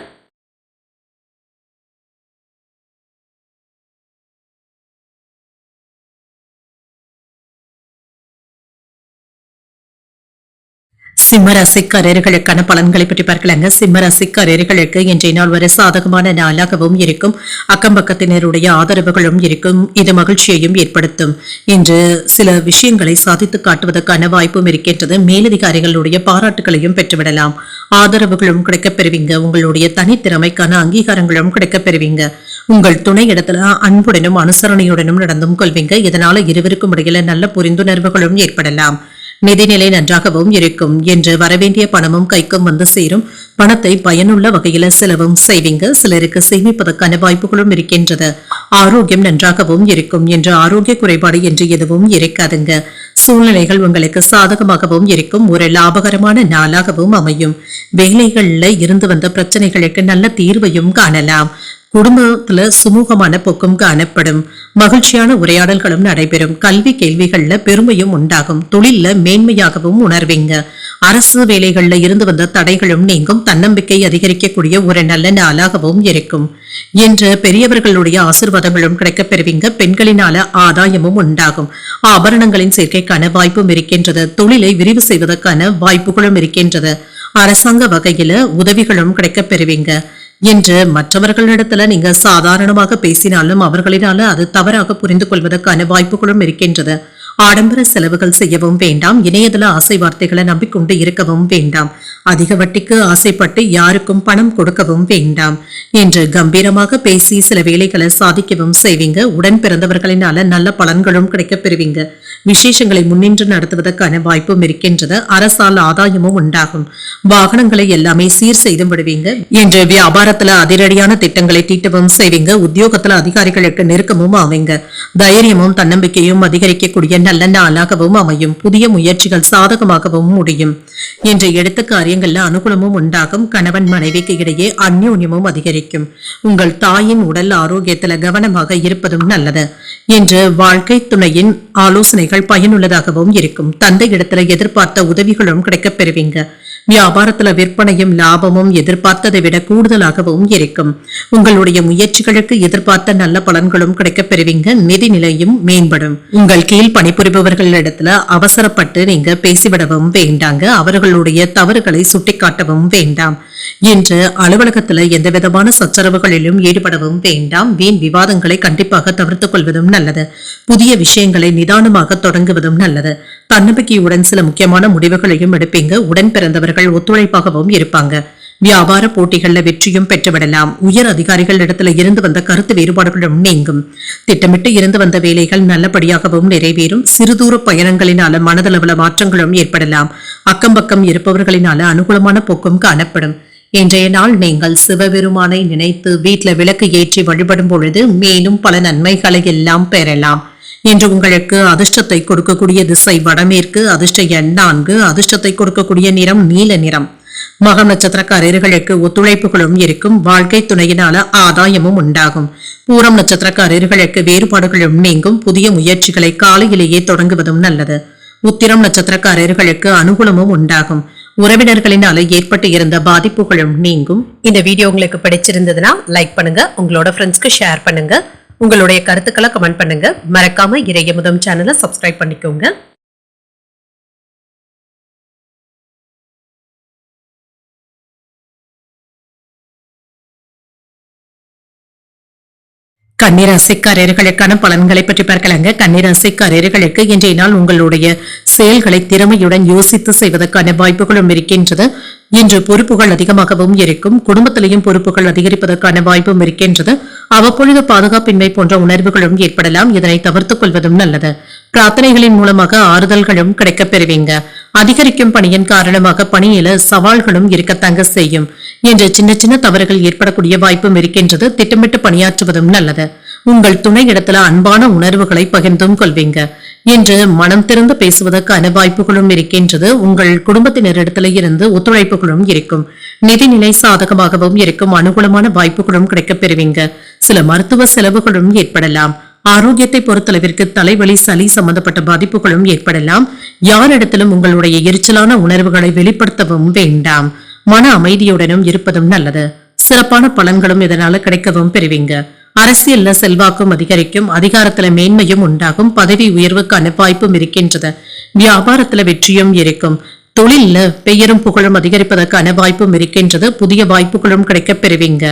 சிம்மராசிக்காரர்களுக்கான பலன்களை பற்றி பார்க்கலாங்க. சிம்மராசிக்காரர்களுக்கு இன்றைய நாள் வரை சாதகமான நாளாகவும் இருக்கும். அக்கம் பக்கத்தினருடைய ஆதரவுகளும் இருக்கும். இது மகிழ்ச்சியையும் ஏற்படுத்தும். இன்று சில விஷயங்களை சாதித்து காட்டுவதற்கான வாய்ப்பும் இருக்கின்றது. மேலதிகாரிகளுடைய பாராட்டுகளையும் பெற்றுவிடலாம். ஆதரவுகளும் கிடைக்கப் பெறுவீங்க. உங்களுடைய தனித்திறமைக்கான அங்கீகாரங்களும் கிடைக்கப் பெறுவீங்க. உங்கள் துணை இடத்துல அன்புடனும் அனுசரணையுடனும் நடந்தும் கொள்வீங்க. இதனால இருவருக்கும் இடையில நல்ல புரிந்துணர்வுகளும் ஏற்படலாம். நிதிநிலை நன்றாகவும் இருக்கும். என்று வரவேண்டிய பணமும் கைக்கும் வந்து சேரும். பணத்தை பயனுள்ள வகையில செலவும் செய்வீங்க. சிலருக்கு சேமிப்பதற்கான வாய்ப்புகளும் இருக்கின்றது. ஆரோக்கியம் நன்றாகவும் இருக்கும். என்று ஆரோக்கிய குறைபாடு என்று எதுவும் இருக்காதுங்க. சூழ்நிலைகள் உங்களுக்கு சாதகமாகவும் இருக்கும். ஒரு லாபகரமான நாளாகவும் அமையும். வேலைகள்ல இருந்து வந்த பிரச்சனைகளுக்கு நல்ல தீர்வையும் காணலாம். குடும்பத்துல சுமூகமான போக்கும் காணப்படும். மகிழ்ச்சியான உரையாடல்களும் நடைபெறும். கல்வி கேள்விகள்ல பெருமையும் உண்டாகும். தொழில்ல மேன்மையாகவும் உணர்வீங்க. அரசு வேலைகள்ல இருந்து வந்த தடைகளும் நீங்கும். தன்னம்பிக்கை அதிகரிக்கக்கூடிய ஒரு நல்ல நாளாகவும் இருக்கும். என்று பெரியவர்களுடைய ஆசீர்வாதங்களும் கிடைக்கப் பெறுவீங்க. பெண்களினால ஆதாயமும் உண்டாகும். ஆபரணங்களின் சேர்க்கைக்கான வாய்ப்பும் இருக்கின்றது. தொழிலை விரிவு செய்வதற்கான வாய்ப்புகளும் இருக்கின்றது. அரசாங்க வகையில உதவிகளும் கிடைக்கப் பெறுவீங்க. என்று மற்றவர்களிடத்துல நீங்க சாதாரணமாக பேசினாலும் அவர்களினால அது தவறாக புரிந்து கொள்வதற்கான வாய்ப்புகளும் இருக்கின்றது. ஆடம்பர செலவுகள் செய்யவும் வேண்டாம். இணையதள ஆசை வார்த்தைகளை நம்பிக்கொண்டு இருக்கவும் வேண்டாம். அதிக வட்டிக்கு ஆசைப்பட்டு யாருக்கும் பணம் கொடுக்கவும் வேண்டாம். என்று கம்பீரமாக பேசி சில வேலைகளை சாதிக்கவும் செய்வீங்க. உடன் பிறந்தவர்களினால நல்ல பலன்களும் கிடைக்கப் பெறுவீங்க. விசேஷங்களை முன்னின்று நடத்துவதற்கான வாய்ப்பும் இருக்கின்றது. அரசால் ஆதாயமும் உண்டாகும். வாகனங்களை எல்லாமே சீர் செய்து விடுவீங்க. இன்று வியாபாரத்துல அதிரடியான திட்டங்களை தீட்டவும் செய்வீங்க. உத்தியோகத்துல அதிகாரிகளுக்கு நெருக்கமும் ஆவீங்க. தைரியமும் தன்னம்பிக்கையும் அதிகரிக்கக்கூடிய நல்ல நாளாகவும் அமையும். புதிய முயற்சிகள் சாதகமாகவும் முடியும். இன்று எடுத்த காரியங்கள்ல அனுகூலமும் உண்டாகும். கணவன் மனைவிக்கு இடையே அந்யோன்யமும் அதிகரிக்கும். உங்கள் தாயின் உடல் ஆரோக்கியத்துல கவனமாக இருப்பதும் நல்லது. இன்று வாழ்க்கை துணையின் ஆலோசனைகள் பயனுள்ளதாகவும் இருக்கும். தந்தை இடத்துல எதிர்பார்த்த உதவிகளும் கிடைக்கப் பெறுவீங்க. வியாபாரத்துல விற்பனையும் லாபமும் எதிர்பார்த்ததை விட கூடுதலாகவும் இருக்கும். உங்களுடைய முயற்சிகளுக்கு எதிர்பார்த்த நல்ல பலன்களும் கிடைக்கப் பெறுவீங்க. நிதி நிலையும் மேம்படும். உங்கள் கீழ் பணிபுரிபவர்களிடத்துல அவசரப்பட்டு நீங்க பேசிவிடவும் வேண்டாங்க. அவர்களுடைய தவறுகளை சுட்டிக்காட்டவும் வேண்டாம். இன்று அலுவலகத்துல எந்த விதமான சச்சரவுகளிலும் ஈடுபடவும் வேண்டாம். வீண் விவாதங்களை கண்டிப்பாக தவிர்த்துக் கொள்வதும் நல்லது. புதிய விஷயங்களை நிதானமாக தொடங்குவதும் நல்லது. தன்னம்பிக்கையுடன் சில முக்கியமான முடிவுகளையும் எடுப்பீங்க. உடன் பிறந்தவர்கள் ஒத்துழைப்பாகவும் இருப்பாங்க. வியாபார போட்டிகள்ல வெற்றியும் பெற்றுவிடலாம். உயர் அதிகாரிகள் இடத்துல இருந்து வந்த கருத்து வேறுபாடுகளும் நீங்கும். திட்டமிட்டு இருந்து வந்த வேலைகள் நல்லபடியாகவும் நிறைவேறும். சிறுதூர பயணங்களினால மனதளவுல மாற்றங்களும் ஏற்படலாம். அக்கம் பக்கம் இருப்பவர்களினால அனுகூலமான போக்கும் காணப்படும். இன்றைய நாள் நீங்கள் சிவபெருமானை நினைத்து வீட்டுல விளக்கு ஏற்றி வழிபடும் பொழுது மேலும் பல நன்மைகளை எல்லாம் பெறலாம். இன்று உங்களுக்கு அதிர்ஷ்டத்தை கொடுக்கக்கூடிய திசை வடமேற்கு. அதிர்ஷ்ட எண் 4. அதிர்ஷ்டத்தை கொடுக்கக்கூடிய நிறம் நீல நிறம். மகம் நட்சத்திரக்காரர்களுக்கு ஒத்துழைப்புகளும் இருக்கும். வாழ்க்கை துணையினால ஆதாயமும் உண்டாகும். பூரம் நட்சத்திரக்காரர்களுக்கு வேறுபாடுகளும் நீங்கும். புதிய முயற்சிகளை காலையிலேயே தொடங்குவதும் நல்லது. உத்திரம் நட்சத்திரக்காரர்களுக்கு அனுகூலமும் உண்டாகும். உறவினர்களினால ஏற்பட்டு இருந்த பாதிப்புகளும் நீங்கும். இந்த வீடியோ உங்களுக்கு பிடிச்சிருந்ததுன்னா லைக் பண்ணுங்க. உங்களோட ஃப்ரெண்ட்ஸ்க்கு ஷேர் பண்ணுங்க. உங்களுடைய கருத்துக்களை கமெண்ட் பண்ணுங்க. மறக்காம இறையமுதம் சேனலை சப்ஸ்கிரைப் பண்ணிக்கோங்க. கன்னிராசிக்காரர்களுக்கான பலன்களை பற்றி பார்க்கலாங்க. கன்னிராசிக்காரர்களுக்கு இன்றைய நாள் உங்களுடைய செயல்களை திறமையுடன் யோசித்து செய்வதற்கான வாய்ப்புகளும் இருக்கின்றது. இன்று பொறுப்புகள் அதிகமாகவும் இருக்கும். குடும்பத்திலையும் பொறுப்புகள் அதிகரிப்பதற்கான வாய்ப்பும் இருக்கின்றது. அவ்வப்பொழுது பாதுகாப்பின்மை போன்ற உணர்வுகளும் ஏற்படலாம். இதனை தவிர்த்துக் கொள்வதும் நல்லது. பிரார்த்தனைகளின் மூலமாக ஆறுதல்களும் கிடைக்கப் பெறுவீங்க. அதிகரிக்கும் பணியின் காரணமாக பணியில சவால்களும் இருக்கத்தாங்க செய்யும். இன்று சின்ன சின்ன தவறுகள் ஏற்படக்கூடிய வாய்ப்பும் இருக்கின்றது. திட்டமிட்டு பணியாற்றுவதும் நல்லது. உங்கள் துணை இடத்துல அன்பான உணர்வுகளை பகிர்ந்தும் கொள்வீங்க. இன்று மனம் திறந்து பேசுவதற்கான வாய்ப்புகளும் இருக்கின்றது. உங்கள் குடும்பத்தினரிடத்துல இருந்து ஒத்துழைப்புகளும் இருக்கும். நிதிநிலை சாதகமாகவும் இருக்கும். அனுகூலமான வாய்ப்புகளும் கிடைக்கப் பெறுவீங்க. சில மருத்துவ செலவுகளும் ஏற்படலாம். ஆரோக்கியத்தை பொறுத்தளவிற்கு தலைவலி சளி சம்பந்தப்பட்ட பாதிப்புகளும் ஏற்படலாம். யாரிடத்திலும் உங்களுடைய எரிச்சலான உணர்வுகளை வெளிப்படுத்தவும் வேண்டாம். மன அமைதியுடனும் இருப்பதும் நல்லது. சிறப்பான பலன்களும் இதனால கிடைக்கவும் பெறுவீங்க. அரசியல்ல செல்வாக்கும் அதிகரிக்கும். அதிகாரத்துல மேன்மையும் உண்டாகும். பதவி உயர்வுக்கான வாய்ப்பும் இருக்கின்றது. வியாபாரத்துல வெற்றியும் இருக்கும். தொழில்ல பெயரும் புகழும் அதிகரிப்பதற்கான வாய்ப்பும் இருக்கின்றது. புதிய வாய்ப்புகளும் கிடைக்கப் பெறுவீங்க.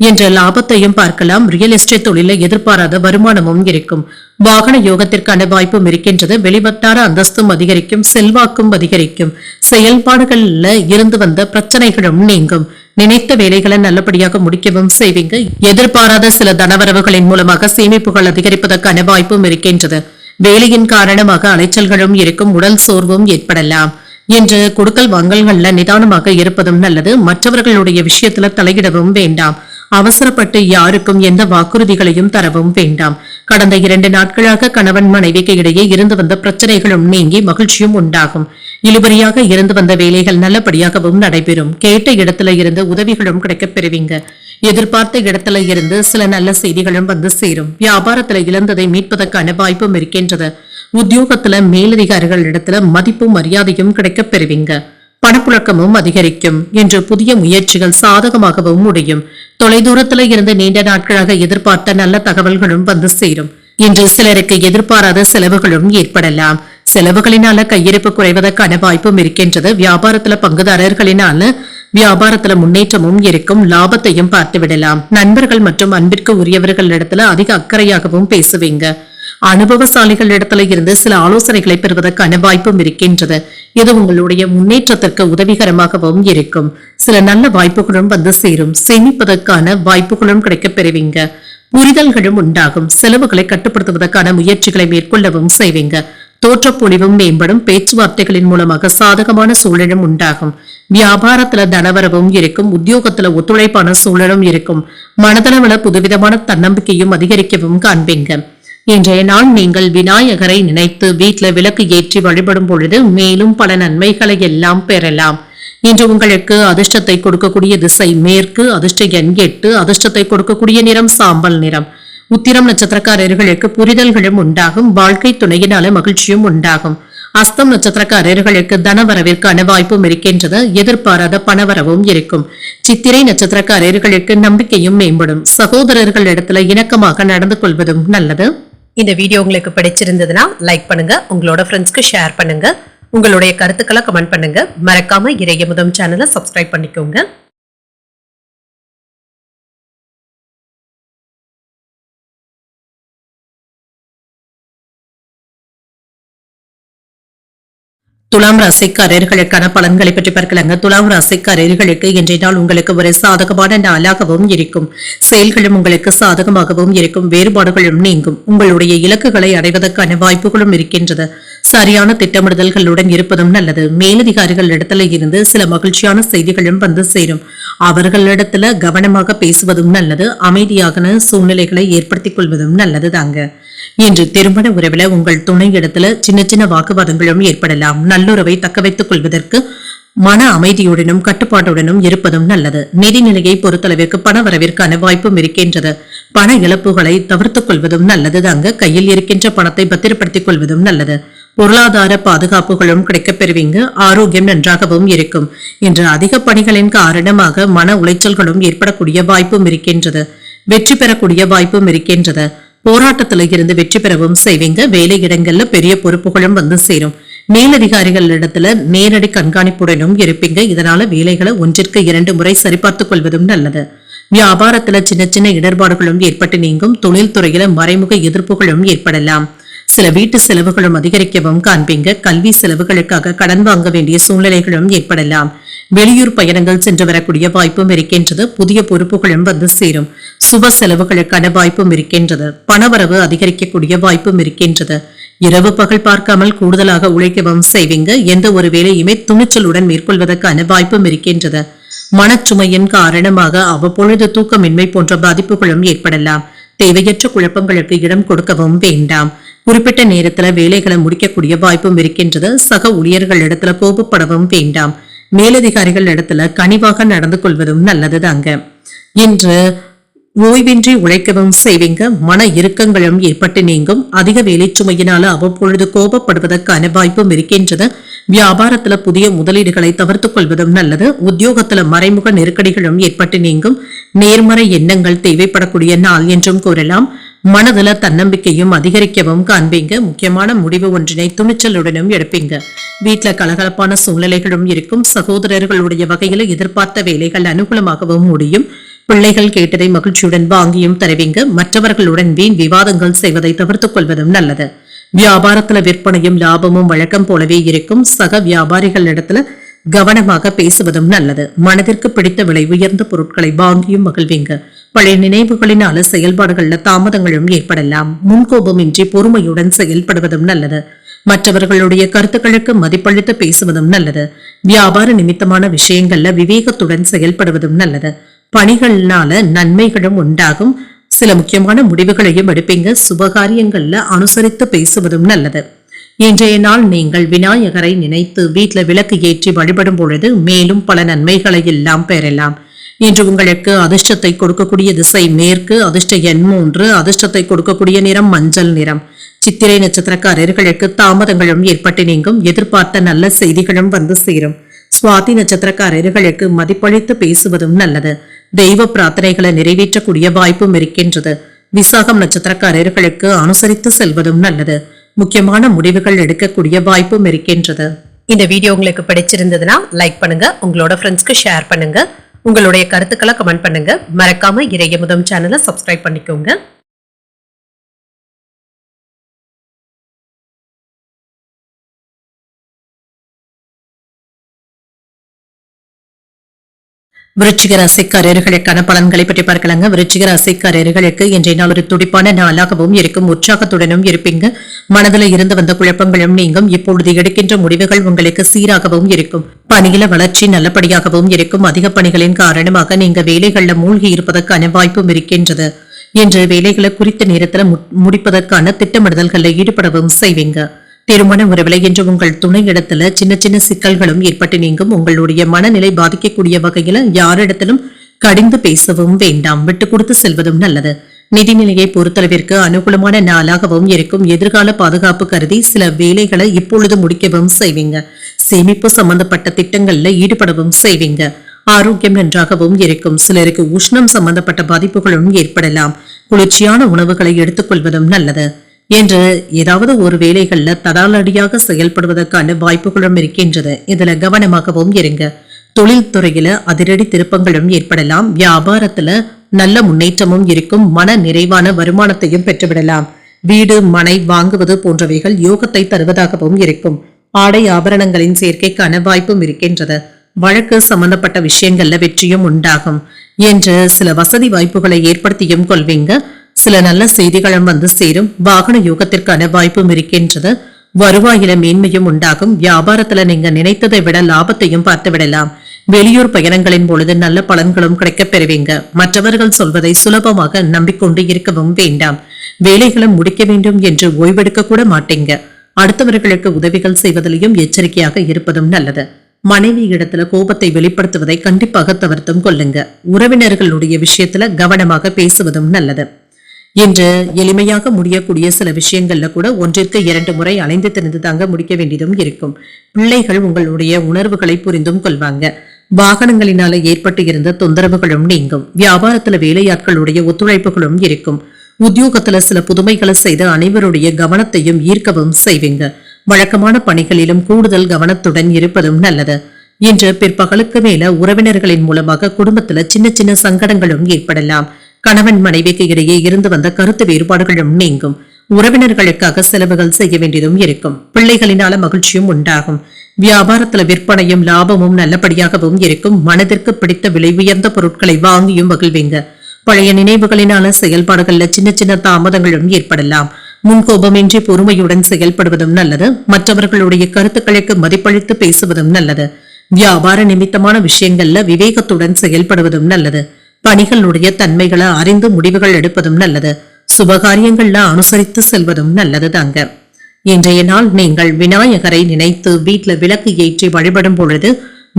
என்ற லாபத்தையும் பார்க்கலாம். ரியல் எஸ்டேட் தொழில எதிர்பாராத வருமானமும் இருக்கும். வாகன யோகத்திற்கான வாய்ப்பும் இருக்கின்றது. வெளிவட்டார அந்தஸ்தும் அதிகரிக்கும். செல்வாக்கும் அதிகரிக்கும். செயல்பாடுகள்ல இருந்து வந்த பிரச்சனைகளும் நீங்கும். நினைத்த வேலைகளை நல்லபடியாக முடிக்கவும் செய்வீங்க. எதிர்பாராத சில தனவரவுகளின் மூலமாக சேமிப்புகள் அதிகரிப்பதற்கான வாய்ப்பும் இருக்கின்றது. வேலையின் காரணமாக அலைச்சல்களும் இருக்கும். உடல் சோர்வும் ஏற்படலாம். என்று கொடுக்கல் வாங்கல்கள்ல நிதானமாக இருப்பதும் நல்லது. மற்றவர்களுடைய விஷயத்துல தலையிடவும் வேண்டாம். அவசரப்பட்டு யாருக்கும் எந்த வாக்குறுதிகளையும் தரவும் வேண்டாம். கடந்த 2 நாட்களாக கணவன் மனைவிக்கு இடையே இருந்து வந்த பிரச்சனைகளும் நீங்கி மகிழ்ச்சியும் உண்டாகும். இழுபறியாக இருந்து வந்த வேலைகள் நல்லபடியாகவும் நடைபெறும். கேட்ட இடத்துல இருந்து உதவிகளும் கிடைக்கப் பெறுவீங்க. எதிர்பார்த்த இடத்துல இருந்து சில நல்ல செய்திகளும் வந்து சேரும். வியாபாரத்துல இழந்ததை மீட்பதற்கான வாய்ப்பும் இருக்கின்றது. உத்தியோகத்துல மேலதிகாரிகள் இடத்துல மதிப்பும் மரியாதையும் கிடைக்கப் பெறுவீங்க. பணப்புழக்கமும் அதிகரிக்கும். என்று புதிய முயற்சிகள் சாதகமாகவும் முடியும். தொலைதூரத்துல இருந்து நீண்ட நாட்களாக எதிர்பார்த்த நல்ல தகவல்களும் வந்து சேரும். இன்று சிலருக்கு எதிர்பாராத செலவுகளும் ஏற்படலாம். செலவுகளினால கையிருப்பு குறைவதற்கான வாய்ப்பும் இருக்கின்றது. வியாபாரத்துல பங்குதாரர்களினால வியாபாரத்துல முன்னேற்றமும் இருக்கும். லாபத்தையும் பார்த்து விடலாம். நண்பர்கள் மற்றும் அன்பிற்கு உரியவர்கள் இடத்துல அதிக அக்கறையாகவும் பேசுவீங்க. அனுபவசாலிகள் இடத்துல இருந்து சில ஆலோசனைகளை பெறுவதற்கான வாய்ப்பும் இருக்கின்றது. இது உங்களுடைய முன்னேற்றத்திற்கு உதவிகரமாகவும் இருக்கும். சில நல்ல வாய்ப்புகளும் வந்து சேரும். சேமிப்பதற்கான வாய்ப்புகளும் கிடைக்கப் பெறுவீங்க. புரிதல்களும் உண்டாகும். செலவுகளை கட்டுப்படுத்துவதற்கான முயற்சிகளை மேற்கொள்ளவும் செய்வீங்க. தோற்றப்பொழிவும் மேம்படும். பேச்சுவார்த்தைகளின் மூலமாக சாதகமான சூழலும் உண்டாகும். வியாபாரத்துல தனவரவும் இருக்கும். உத்தியோகத்துல ஒத்துழைப்பான சூழலும் இருக்கும். மனதளவுல புதுவிதமான தன்னம்பிக்கையும் அதிகரிக்கவும் காண்பீங்க. இன்றைய நாள் நீங்கள் விநாயகரை நினைத்து வீட்டுல விளக்கு ஏற்றி வழிபடும் பொழுது மேலும் பல நன்மைகளை எல்லாம் பெறலாம். இன்று உங்களுக்கு அதிர்ஷ்டத்தை கொடுக்கக்கூடிய திசை மேற்கு, அதிர்ஷ்ட எண் 8, அதிர்ஷ்டத்தை கொடுக்கக்கூடிய நிறம் சாம்பல் நிறம். உத்திரம் நட்சத்திரக்காரர்களுக்கு புரிதல்களும் உண்டாகும். வாழ்க்கை துணையினால மகிழ்ச்சியும் உண்டாகும். அஸ்தம் நட்சத்திரக்காரர்களுக்கு தனவரவிற்கான வாய்ப்பும் இருக்கின்றது. எதிர்பாராத பணவரவும் இருக்கும். சித்திரை நட்சத்திரக்காரர்களுக்கு நம்பிக்கையும் மேம்படும். சகோதரர்கள் இடத்துல இணக்கமாக நடந்து கொள்வதும் நல்லது. இந்த வீடியோ உங்களுக்கு பிடிச்சிருந்ததுன்னா லைக் பண்ணுங்க, உங்களோட ஃப்ரெண்ட்ஸ்க்கு ஷேர் பண்ணுங்க, உங்களுடைய கருத்துக்களை கமெண்ட் பண்ணுங்க. மறக்காம இறையமுதம் சேனலை சப்ஸ்கிரைப் பண்ணிக்கோங்க. துலாம் ராசிக்காரர்களுக்கான பலன்களை பற்றி பார்க்கலாங்க. துலாம் ராசிக்காரர்களுக்கு இன்றைய நாள் உங்களுக்கு ஒரு சாதகமான நாளாகவும் இருக்கும். செயல்களும் உங்களுக்கு சாதகமாகவும் இருக்கும். வேறுபாடுகளும் நீங்கும். உங்களுடைய இலக்குகளை அடைவதற்கான வாய்ப்புகளும் இருக்கின்றது. சரியான திட்டமிடுதல்களுடன் இருப்பதும் நல்லது. மேலதிகாரிகள் இடத்துல இருந்து சில மகிழ்ச்சியான செய்திகளும் வந்து சேரும். அவர்களிடத்துல கவனமாக பேசுவதும் நல்லது. அமைதியான சூழ்நிலைகளை ஏற்படுத்திக் கொள்வதும் நல்லது தாங்க. இன்று திருமண உறவுல உங்கள் துணை இடத்துல சின்ன சின்ன வாக்குவாதங்களும் ஏற்படலாம். நல்லுறவை தக்க வைத்துக் கொள்வதற்கு மன அமைதியுடனும் கட்டுப்பாட்டுடனும் இருப்பதும் நல்லது. நிதிநிலையை பொறுத்தளவிற்கு பண வரவிற்கான வாய்ப்பும் இருக்கின்றது. பண இழப்புகளை தவிர்த்துக் கொள்வதும் நல்லது தாங்க. கையில் இருக்கின்ற பணத்தை பத்திரப்படுத்திக் கொள்வதும் நல்லது. பொருளாதார பாதுகாப்புகளும் கிடைக்கப் பெறுவீங்க. ஆரோக்கியம் நன்றாகவும் இருக்கும். இன்று அதிக பணிகளின் காரணமாக மன உளைச்சல்களும் ஏற்படக்கூடிய வாய்ப்பும் இருக்கின்றது. வெற்றி பெறக்கூடிய வாய்ப்பும் இருக்கின்றது. போராட்டத்துல இருந்து வெற்றி பெறவும் செய்வீங்க. வேலை இடங்கள்ல பெரிய பொறுப்புகளும் வந்து சேரும். மேலதிகாரிகள் இடத்துல நேரடி கண்காணிப்புடனும் இருப்பீங்க. இதனால வேலைகளை 1-2 முறை சரிபார்த்துக் கொள்வதும் நல்லது. வியாபாரத்துல சின்ன சின்ன இடர்பாடுகளும் ஏற்பட்டு நீங்கும். தொழில் துறையில மறைமுக எதிர்ப்புகளும் ஏற்படலாம். சில வீட்டு செலவுகளும் அதிகரிக்கவும் காண்பீங்க. கல்வி செலவுகளுக்காக கடன் வாங்க வேண்டிய சூழ்நிலைகளும் ஏற்படலாம். வெளியூர் பயணங்கள் சென்று வரக்கூடிய வாய்ப்பும் இருக்கின்றது. புதிய பொறுப்புகளும் வந்து சேரும். சுப செலவுகளுக்கான வாய்ப்பும் இருக்கின்றது. பணவரவு அதிகரிக்கக்கூடிய வாய்ப்பும் இருக்கின்றது. இரவு பகல் பார்க்காமல் கூடுதலாக உழைக்கவும் செய்வீங்க. எந்த ஒரு வேலையுமே துணிச்சலுடன் மேற்கொள்வதற்கான வாய்ப்பும் இருக்கின்றது. மனச்சுமையின் காரணமாக அவ்வப்பொழுது தூக்கமின்மை போன்ற பாதிப்புகளும் ஏற்படலாம். தேவையற்ற குழப்பங்களுக்கு இடம் கொடுக்கவும் வேண்டாம். குறிப்பிட்ட நேரத்துல வேலைகளை முடிக்கக்கூடிய வாய்ப்பும் இருக்கின்றது. சக ஊழியர்கள் இடத்துல கோபப்படவும் வேண்டாம். மேலதிகாரிகள் இடத்துல கனிவாக நடந்து கொள்வதும் நல்லதுதாங்க. இன்று ஓய்வின்றி உழைக்கவும் செய்வீங்க. மன இறுக்கங்களும் ஏற்பட்டு நீங்கும். அதிக வேலை சுமையினால அவ்வப்பொழுது கோபப்படுவதற்கான வாய்ப்பும் இருக்கின்றது. வியாபாரத்துல புதிய முதலீடுகளை தவிர்த்துக் கொள்வதும் நல்லது. உத்தியோகத்துல மறைமுக நெருக்கடிகளும் ஏற்பட்டு நீங்கும். நேர்மறை எண்ணங்கள் தேவைப்படக்கூடிய நாள் என்றும் கூறலாம். மனதுல தன்னம்பிக்கையும் அதிகரிக்கவும் காண்பீங்க. முக்கியமான முடிவு ஒன்றினை துணிச்சலுடனும் எடுப்பீங்க. வீட்டுல கலகலப்பான சூழ்நிலைகளும் இருக்கும். சகோதரர்களுடைய வகையில எதிர்பார்த்த வேலைகள் அனுகூலமாகவும் முடியும். பிள்ளைகள் கேட்டதை மகிழ்ச்சியுடன் வாங்கியும் தருவீங்க. மற்றவர்களுடன் வீண் விவாதங்கள் செய்வதை தவிர்த்துக் கொள்வதும் நல்லது. வியாபாரத்துல விற்பனையும் லாபமும் வழக்கம் போலவே இருக்கும். சக வியாபாரிகள் இடத்துல கவனமாக பேசுவதும் நல்லது. மனதிற்கு பிடித்த விலை உயர்ந்த பொருட்களை வாங்கியும் மகிழ்வீங்க. பழைய நினைவுகளினால செயல்பாடுகள்ல தாமதங்களும் ஏற்படலாம். முன்கோபமின்றி பொறுமையுடன் செயல்படுவதும் நல்லது. மற்றவர்களுடைய கருத்துக்களுக்கு மதிப்பளித்து பேசுவதும் நல்லது. வியாபார நிமித்தமான விஷயங்கள்ல விவேகத்துடன் செயல்படுவதும் நல்லது. பணிகள்னால நன்மைகளும் உண்டாகும். சில முக்கியமான முடிவுகளையும் எடுப்பீங்க. சுபகாரியங்கள்ல அனுசரித்து பேசுவதும் நல்லது. இன்றைய நாள் நீங்கள் விநாயகரை நினைத்து வீட்டுல விளக்கு ஏற்றி வழிபடும் பொழுது மேலும் பல நன்மைகளை எல்லாம் பெறலாம். இன்று உங்களுக்கு அதிர்ஷ்டத்தை கொடுக்கக்கூடிய திசை மேற்கு, அதிர்ஷ்ட எண் 3, அதிர்ஷ்டத்தை கொடுக்கக்கூடிய நிறம் மஞ்சள் நிறம். சித்திரை நட்சத்திரக்காரர்களுக்கு தாமதங்களும் ஏற்பட்டு நீங்கும். எதிர்பார்த்த நல்ல செய்திகளும் வந்து சேரும். சுவாதி நட்சத்திரக்காரர்களுக்கு மதிப்பளித்து பேசுவதும் நல்லது. தெய்வ பிரார்த்தனைகளை நிறைவேற்றக்கூடிய வாய்ப்பும் இருக்கின்றது. விசாகம் நட்சத்திரக்காரர்களுக்கு அனுசரித்து செல்வதும் நல்லது. முக்கியமான முடிவுகள் எடுக்கக்கூடிய வாய்ப்பும் இருக்கின்றது. இந்த வீடியோ உங்களுக்கு பிடிச்சிருந்ததுன்னா லைக் பண்ணுங்க, உங்களோட ஃப்ரெண்ட்ஸ்க்கு ஷேர் பண்ணுங்க, உங்களுடைய கருத்துக்களை கமெண்ட் பண்ணுங்க. மறக்காம இறையமுதம் சேனலை சப்ஸ்கிரைப் பண்ணிக்கோங்க. விருச்சிக ராசிக்காரர்களுக்கான பலன்களை பற்றி பார்க்கலாங்க. விருச்சிக ராசிக்காரர்களுக்கு இன்றைய நாள் ஒரு துடிப்பான நாளாகவும் இருக்கும். உற்சாகத்துடனும் இருப்பீங்க. மனதில் இருந்து வந்த குழப்பங்களும் நீங்கும். இப்பொழுது எடுக்கின்ற முடிவுகள் உங்களுக்கு சீராகவும் இருக்கும். பணியில வளர்ச்சி நல்லபடியாகவும் இருக்கும். அதிக பணிகளின் காரணமாக நீங்க வேலைகள்ல மூழ்கி இருப்பதற்கான வாய்ப்பும் இருக்கின்றது. இன்று வேலைகளை குறித்த நேரத்தில் முடிப்பதற்கான திட்டமிடுதல்களில் ஈடுபடவும் செய்வீங்க. திருமண உறவில என்று உங்கள் துணை இடத்துல சின்ன சின்ன சிக்கல்களும் ஏற்பட்டு நீங்கும். உங்களுடைய மனநிலை பாதிக்கக்கூடிய வகையில யாரிடத்திலும் கடிந்து பேசவும் வேண்டாம். விட்டு கொடுத்து செல்வதும் நல்லது. நிதிநிலையை பொறுத்தளவிற்கு அனுகூலமான நாளாகவும் இருக்கும். எதிர்கால பாதுகாப்பு கருதி சில வேலைகளை இப்பொழுது முடிக்கவும் செய்வீங்க. சேமிப்பு சம்பந்தப்பட்ட திட்டங்கள்ல ஈடுபடவும் செய்வீங்க. ஆரோக்கியம் நன்றாகவும் இருக்கும். சிலருக்கு உஷ்ணம் சம்பந்தப்பட்ட பாதிப்புகளும் ஏற்படலாம். குளிர்ச்சியான உணவுகளை எடுத்துக்கொள்வதும் நல்லது. என்று ஏதாவது ஒரு வேலைகள்ல தடாலடியாக செயல்படுவதற்கான வாய்ப்புகளும் இருக்கின்றது. இதுல கவனமாகவும் இருங்க. தொழில் துறையில அதிரடி திருப்பங்களும் ஏற்படலாம். வியாபாரத்துல நல்ல முன்னேற்றமும் இருக்கும். மன நிறைவான வருமானத்தையும் பெற்றுவிடலாம். வீடு மனை வாங்குவது போன்றவைகள் யோகத்தை தருவதாகவும் இருக்கும். ஆடை ஆபரணங்களின் சேர்க்கைக்கான வாய்ப்பும் இருக்கின்றது. வழக்கு சம்பந்தப்பட்ட விஷயங்கள்ல வெற்றியும் உண்டாகும். என்று சில வசதி வாய்ப்புகளை ஏற்படுத்தியும் கொள்வீங்க. சில நல்ல செய்திகளும் வந்து சேரும். வாகன யோகத்திற்கான வாய்ப்பும் இருக்கின்றது. வருவாயில மேன்மையும் உண்டாகும். வியாபாரத்துல நீங்க நினைத்ததை விட லாபத்தையும் பார்த்து விடலாம். வெளியூர் பயணங்களின் பொழுது நல்ல பலன்களும் கிடைக்கப் பெறுவீங்க. மற்றவர்கள் சொல்வதை சுலபமாக நம்பிக்கொண்டு இருக்கவும் வேண்டாம். வேலைகளை முடிக்க வேண்டும் என்று ஓய்வெடுக்க கூட மாட்டீங்க. அடுத்தவர்களுக்கு உதவிகள் செய்வதிலையும் எச்சரிக்கையாக இருப்பதும் நல்லது. மனைவி இடத்துல கோபத்தை வெளிப்படுத்துவதை கண்டிப்பாக தவிர்த்தும் கொள்ளுங்க. உறவினர்களுடைய விஷயத்துல கவனமாக பேசுவதும் நல்லது. இன்று எளிமையாக முடியக்கூடிய சில விஷயங்கள்ல கூட ஒன்றிற்கு 2 முறை அலைந்து திரிந்து தாங்க முடிக்க வேண்டியதும் இருக்கும். பிள்ளைகள் உங்களுடைய உணர்வுகளை புரிந்தும் கொள்வாங்க. வாகனங்களினால ஏற்பட்டு இருந்த தொந்தரவுகளும் நீங்கும். வியாபாரத்துல வேலையாட்களுடைய ஒத்துழைப்புகளும் இருக்கும். உத்தியோகத்துல சில புதுமைகளை செய்து அனைவருடைய கவனத்தையும் ஈர்க்கவும் செய்வீங்க. வழக்கமான பணிகளிலும் கூடுதல் கவனத்துடன் இருப்பதும் நல்லது. இன்று பிற்பகலுக்கு மேல உறவினர்களின் மூலமாக குடும்பத்துல சின்ன சின்ன சங்கடங்களும் ஏற்படலாம். கணவன் மனைவிக்கு இடையே இருந்து வந்த கருத்து வேறுபாடுகளும் நீங்கும். உறவினர்களுக்காக செலவுகள் செய்ய வேண்டியதும் இருக்கும். பிள்ளைகளினால மகிழ்ச்சியும் உண்டாகும். வியாபாரத்துல விற்பனையும் லாபமும் நல்லபடியாகவும் இருக்கும். மனதிற்கு பிடித்த விலை உயர்ந்த பொருட்களை வாங்கியும் மகிழ்வீங்க. பழைய நினைவுகளினால செயல்பாடுகள்ல சின்ன சின்ன தாமதங்களும் ஏற்படலாம். முன்கோபமின்றி பொறுமையுடன் செயல்படுவதும் நல்லது. மற்றவர்களுடைய கருத்துக்களுக்கு மதிப்பளித்து பேசுவதும் நல்லது. வியாபார நிமித்தமான விஷயங்கள்ல விவேகத்துடன் செயல்படுவதும் நல்லது. பணிகளுடைய தன்மைகளை அறிந்து முடிவுகள் எடுப்பதும் நல்லது. சுபகாரியங்கள்ல அனுசரித்து செல்வதும் நல்லது தாங்க. இன்றைய நாள் நீங்கள் விநாயகரை நினைத்து வீட்டுல விளக்கு ஏற்றி வழிபடும் பொழுது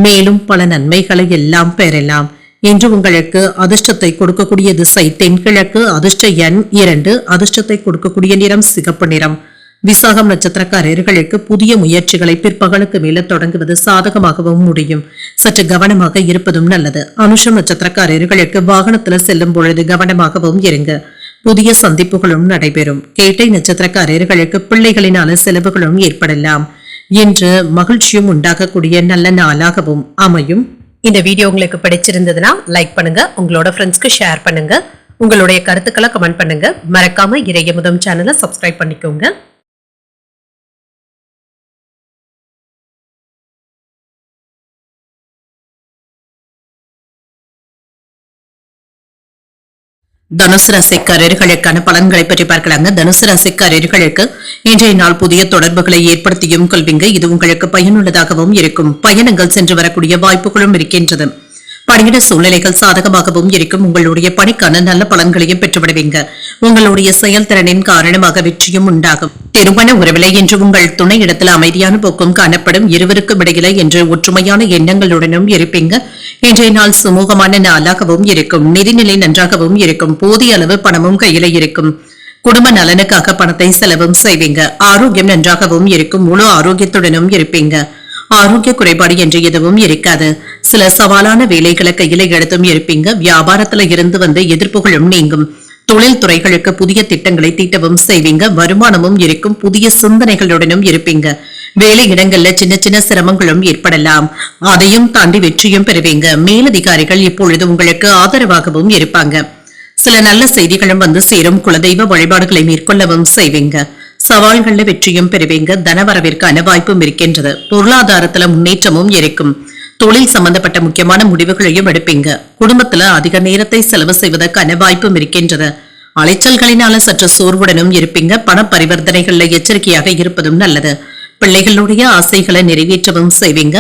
மேலும் பல நன்மைகளை எல்லாம் பெறலாம். இன்று உங்களுக்கு அதிர்ஷ்டத்தை கொடுக்கக்கூடிய திசை தென்கிழக்கு. அதிர்ஷ்ட எண் 2. அதிர்ஷ்டத்தை கொடுக்கக்கூடிய நிறம் சிகப்பு நிறம். விசாகம் நட்சத்திரக்காரர்களுக்கு புதிய முயற்சிகளை பிற்பகலுக்கு மேல தொடங்குவது சாதகமாகவும் முடியும். சற்று கவனமாக இருப்பதும் நல்லது. அனுஷம் நட்சத்திரக்காரர்களுக்கு வாகனத்துல செல்லும் பொழுது கவனமாகவும் இருங்க. புதிய சந்திப்புகளும் நடைபெறும். கேட்டை நட்சத்திரக்காரர்களுக்கு பிள்ளைகளினால செலவுகளும் ஏற்படலாம். இன்று மகிழ்ச்சியும் உண்டாகக்கூடிய நல்ல நாளாகவும் அமையும். இந்த வீடியோ உங்களுக்கு பிடிச்சிருந்ததுன்னா லைக் பண்ணுங்க. உங்களோட ஃப்ரெண்ட்ஸ்க்கு ஷேர் பண்ணுங்க. உங்களுடைய கருத்துக்களை கமெண்ட் பண்ணுங்க. மறக்காம இறையமுதம் சேனலை சப்ஸ்கிரைப் பண்ணிக்கோங்க. தனுசு ராசிக்காரர்களுக்கான பலன்களை பற்றி பார்க்கலாங்க. தனுசு ராசிக்காரர்களுக்கு இன்றைய நாள் புதிய தொடர்புகளை ஏற்படுத்தியும் கொள்வீங்க. இது உங்களுக்கு பயனுள்ளதாகவும் இருக்கும். பயணங்கள் சென்று வரக்கூடிய வாய்ப்புகளும் இருக்கின்றது. பணியிட சூழ்நிலைகள் சாதகமாகவும் இருக்கும். உங்களுடைய பணிக்கான நல்ல பலன்களையும் பெற்றுவிடுவீங்க. உங்களுடைய செயல்திறனின் காரணமாக வெற்றியும் உண்டாகும். திருமண உறவிலை என்று உங்கள் துணை இடத்துல அமைதியான போக்கும் காணப்படும். இருவருக்கும் இடையில என்று ஒற்றுமையான எண்ணங்களுடனும் இருப்பீங்க. இன்றைய நாள் சுமூகமான நாளாகவும் இருக்கும். நிதிநிலை நன்றாகவும் இருக்கும். போதிய அளவு பணமும் கையில இருக்கும். குடும்ப நலனுக்காக பணத்தை செலவும் செய்வீங்க. ஆரோக்கியம் நன்றாகவும் இருக்கும். முழு ஆரோக்கியத்துடனும் இருப்பீங்க. ஆரோக்கிய குறைபாடு என்று எதுவும் இருக்காது. சில சவாலான வேலைகளை கையில எடுத்தும் இருப்பீங்க. வியாபாரத்துல இருந்து வந்து எதிர்ப்புகளும் நீங்கும். தொழில் துறைகளுக்கு புதிய திட்டங்களை தீட்டவும் செய்வீங்க. வருமானமும் இருக்கும். புதிய சிந்தனைகளுடனும் இருப்பீங்க. வேலை இடங்கள்ல சின்ன சின்ன சிரமங்களும் ஏற்படலாம். அதையும் தாண்டி வெற்றியும் பெறுவீங்க. மேலதிகாரிகள் இப்பொழுது உங்களுக்கு ஆதரவாகவும் இருப்பாங்க. சில நல்ல செய்திகளும் வந்து சேரும். குலதெய்வ வழிபாடுகளை மேற்கொள்ளவும் செய்வீங்க. சவால்கள்ல வெற்றியும் பெறுவீங்க. தனவரவிற்கான வாய்ப்பும் இருக்கின்றது. பொருளாதாரத்துல முன்னேற்றமும் இருக்கும். தொழில் சம்பந்தப்பட்ட முக்கியமான முடிவுகளையும் எடுப்பீங்க. குடும்பத்துல அதிக நேரத்தை செலவு செய்வதற்கான வாய்ப்பும் இருக்கின்றது. அலைச்சல்களினால சற்று சோர்வுடனும் இருப்பீங்க. பண பரிவர்த்தனைகள்ல எச்சரிக்கையாக இருப்பதும் நல்லது. பிள்ளைகளுடைய ஆசைகளை நிறைவேற்றவும் செய்வீங்க.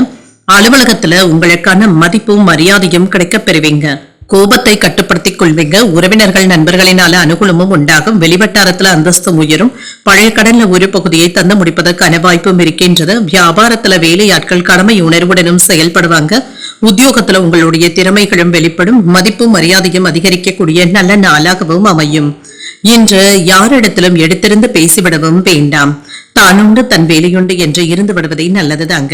அலுவலகத்துல உங்களுக்கான மதிப்பும் மரியாதையும் கிடைக்கப் பெறுவீங்க. கோபத்தை கட்டுப்படுத்திக் கொள்வீங்க. உறவினர்கள் நண்பர்களினால அனுகூலமும் உண்டாகும். வெளிவட்டாரத்துல அந்தஸ்து உயரும். பழைய கடன்ல ஒரு பகுதியை தந்து முடிப்பதற்கான வாய்ப்பும் இருக்கின்றது. வியாபாரத்துல வேலையாட்கள் கடமை உணர்வுடனும் செயல்படுவாங்க. உத்தியோகத்துல உங்களுடைய திறமைகளும் வெளிப்படும். மதிப்பும் மரியாதையும் அதிகரிக்கக்கூடிய நல்ல நாளாகவும் அமையும். இன்று யாரிடத்திலும் எடுத்திருந்து பேசிவிடவும் வேண்டாம். தானுண்டு தன் வேலையுண்டு என்று இருந்து விடுவதே நல்லதுதாங்க.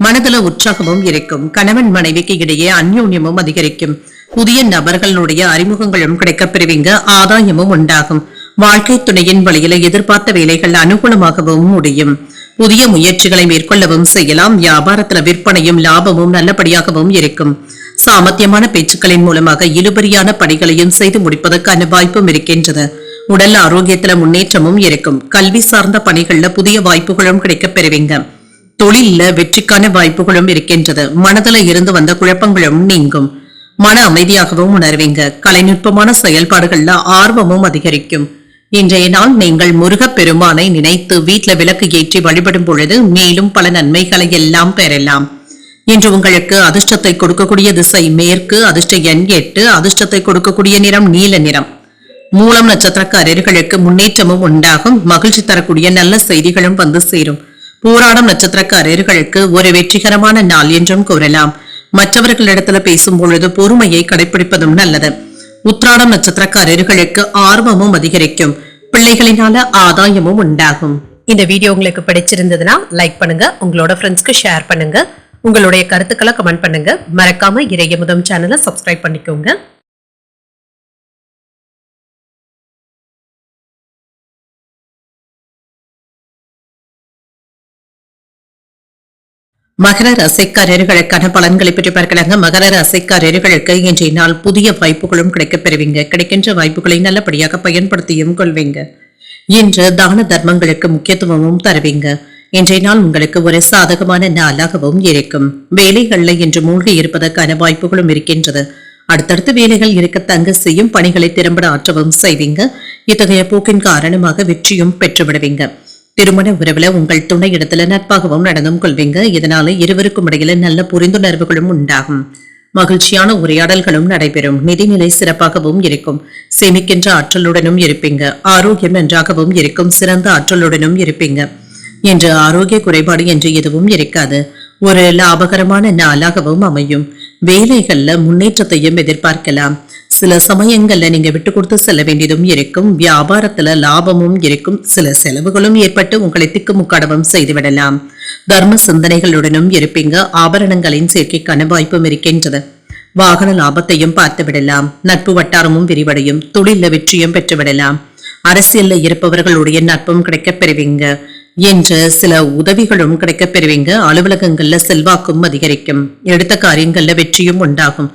மனதுல உற்சாகமும் இருக்கும். கணவன் மனைவிக்கு இடையே அந்யோன்யமும் அதிகரிக்கும். புதிய நபர்களுடைய அறிமுகங்களும் கிடைக்கப் பெறுவீங்க. ஆதாயமும் உண்டாகும். வாழ்க்கை துணையின் வழியில எதிர்பார்த்த வேலைகள் அனுகூலமாகவும் முடியும். புதிய முயற்சிகளை மேற்கொள்ளவும் செய்யலாம். வியாபாரத்துல விற்பனையும் லாபமும் நல்லபடியாகவும் இருக்கும். சாமர்த்தியமான பேச்சுக்களின் மூலமாக இழுபறியான பணிகளையும் செய்து முடிப்பதற்கான வாய்ப்பும் இருக்கின்றது. உடல் ஆரோக்கியத்துல முன்னேற்றமும் இருக்கும். கல்வி சார்ந்த பணிகள்ல புதிய வாய்ப்புகளும் கிடைக்கப் பெறுவீங்க. தொழில வெற்றிக்கான வாய்ப்புகளும் இருக்கின்றது. மனதில இருந்து வந்த குழப்பங்களும் நீங்கும். மன அமைதியாகவும் உணர்வீங்க. கலைநுட்பமான செயல்பாடுகள்ல ஆர்வமும் அதிகரிக்கும். இன்றைய நாள் நீங்கள் முருகப் பெருமானை நினைத்து வீட்டுல விளக்கு ஏற்றி வழிபடும் பொழுது மேலும் பல நன்மைகளை எல்லாம் பெறலாம். இன்று உங்களுக்கு அதிர்ஷ்டத்தை கொடுக்கக்கூடிய திசை மேற்கு. அதிர்ஷ்ட எண் 8. அதிர்ஷ்டத்தை கொடுக்கக்கூடிய நிறம் நீல நிறம். மூலம் நட்சத்திரக்காரர்களுக்கு முன்னேற்றமும் உண்டாகும். மகிழ்ச்சி தரக்கூடிய நல்ல செய்திகளும் வந்து சேரும். போராடும் நட்சத்திரக்காரர்களுக்கு ஒரு வெற்றிகரமான நாள் என்றும் கூறலாம். மற்றவர்களிடத்துல பேசும் பொழுது பொறுமையை கடைபிடிப்பதும் நல்லது. உத்திராடம் நட்சத்திரக்காரர்களுக்கு ஆர்வமும் அதிகரிக்கும். பிள்ளைகளினால ஆதாயமும் உண்டாகும். இந்த வீடியோ உங்களுக்கு பிடிச்சிருந்ததுன்னா லைக் பண்ணுங்க. உங்களோட ஃப்ரெண்ட்ஸ்க்கு ஷேர் பண்ணுங்க. உங்களுடைய கருத்துக்களை கமெண்ட் பண்ணுங்க. மறக்காம இறையமுதம் சேனலை சப்ஸ்கிரைப் பண்ணிக்கோங்க. மகர ராசிக்காரர்களுக்கான பலன்களை பற்றி பார்க்கலாங்க. மகர ராசிக்காரர்களுக்கு இன்றைய நாள் புதிய வாய்ப்புகளும் கிடைக்கப் பெறுவீங்க. கிடைக்கின்ற வாய்ப்புகளை நல்லபடியாக பயன்படுத்தியும் கொள்வீங்க. இன்று தான தர்மங்களுக்கு முக்கியத்துவமும் தருவீங்க. இன்றைய நாள் உங்களுக்கு ஒரு சாதகமான நாளாகவும் இருக்கும். வேலைகள்ல இன்று மூழ்கி இருப்பதற்கான வாய்ப்புகளும் இருக்கின்றது. அடுத்தடுத்து வேலைகள் இருக்க தங்க செய்யும் பணிகளை திறம்பட ஆற்றவும் செய்வீங்க. இத்தகைய போக்கின் காரணமாக வெற்றியும் பெற்றுவிடுவீங்க. திருமண உறவுல உங்கள் துணை இடத்துல நட்பாகவும் நடந்தும் கொள்வீங்க. இதனால இருவருக்கும் இடையில நல்ல புரிந்துணர்வுகளும் உண்டாகும். மகிழ்ச்சியான உரையாடல்களும் நடைபெறும். நிதிநிலை சிறப்பாகவும் இருக்கும். சேமிக்கின்ற ஆற்றலுடனும் இருப்பீங்க. ஆரோக்கியம் நன்றாகவும் இருக்கும். சிறந்த ஆற்றலுடனும் இருப்பீங்க. என்று ஆரோக்கிய குறைபாடு என்று எதுவும் இருக்காது. ஒரு லாபகரமான நாளாகவும் அமையும். வேலைகள்ல முன்னேற்றத்தையும் எதிர்பார்க்கலாம். சில சமயங்கள்ல நீங்க விட்டு கொடுத்து செல்ல வேண்டியதும் இருக்கும். வியாபாரத்துல லாபமும் இருக்கும். சில செலவுகளும் ஏற்பட்டு உங்களை திக்குமுக்காடவும் செய்துவிடலாம். தர்ம சிந்தனைகளுடனும் இருப்பீங்க. ஆபரணங்களின் சேர்க்கைக்கான வாய்ப்பும் இருக்கின்றது. வாகன லாபத்தையும் பார்த்து விடலாம். நட்பு வட்டாரமும் விரிவடையும். தொழில வெற்றியும் பெற்றுவிடலாம். அரசியல்ல இருப்பவர்களுடைய நட்பும் கிடைக்கப் பெறுவீங்க. என்ற சில உதவிகளும் கிடைக்கப் பெறுவீங்க. அலுவலகங்கள்ல செல்வாக்கும் அதிகரிக்கும். எடுத்த காரியங்கள்ல வெற்றியும் உண்டாகும்.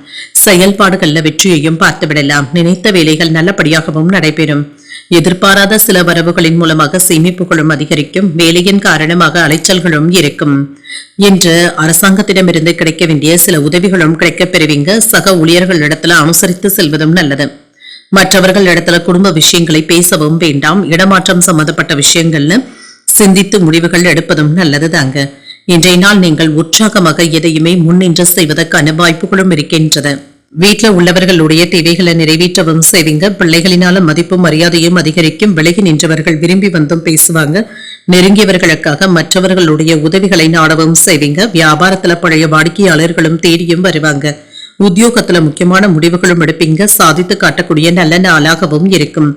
செயல்பாடுகள்ல வெற்றியையும் பார்த்து விடலாம். நினைத்த வேலைகள் நல்லபடியாகவும் நடைபெறும். எதிர்பாராத சில வரவுகளின் மூலமாக சேமிப்புகளும் அதிகரிக்கும். வேலையின் காரணமாக அலைச்சல்களும் இருக்கும். இன்று அரசாங்கத்திடமிருந்து கிடைக்க வேண்டிய சில உதவிகளும் கிடைக்கப் பெறுவீங்க. சக ஊழியர்களிடத்துல அனுசரித்து செல்வதும் நல்லது. மற்றவர்கள் இடத்துல குடும்ப விஷயங்களை பேசவும் வேண்டாம். இடமாற்றம் சம்பந்தப்பட்ட விஷயங்கள்னு சிந்தித்து முடிவுகள் எடுப்பதும் நல்லது தாங்க. இன்றைய நாள் நீங்கள் உற்சாகமாக எதையுமே முன்னின்று செய்வதற்கான வாய்ப்புகளும் இருக்கின்றது. வீட்டுல உள்ளவர்களுடைய தேவைகளை நிறைவேற்றவும் செய்வீங்க. பிள்ளைகளினால மதிப்பும் மரியாதையும் அதிகரிக்கும். விலகி நின்றவர்கள் விரும்பி வந்தும் பேசுவாங்க. நெருங்கியவர்களுக்காக மற்றவர்களுடைய உதவிகளை நாடவும் செய்வீங்க. வியாபாரத்துல பழைய வாடிக்கையாளர்களும் தேடியும் வருவாங்க. உத்தியோகத்துல முக்கியமான முடிவுகளும் எடுப்பீங்க. சாதித்து காட்டக்கூடிய நல்ல நாளாகவும் இருக்கும்.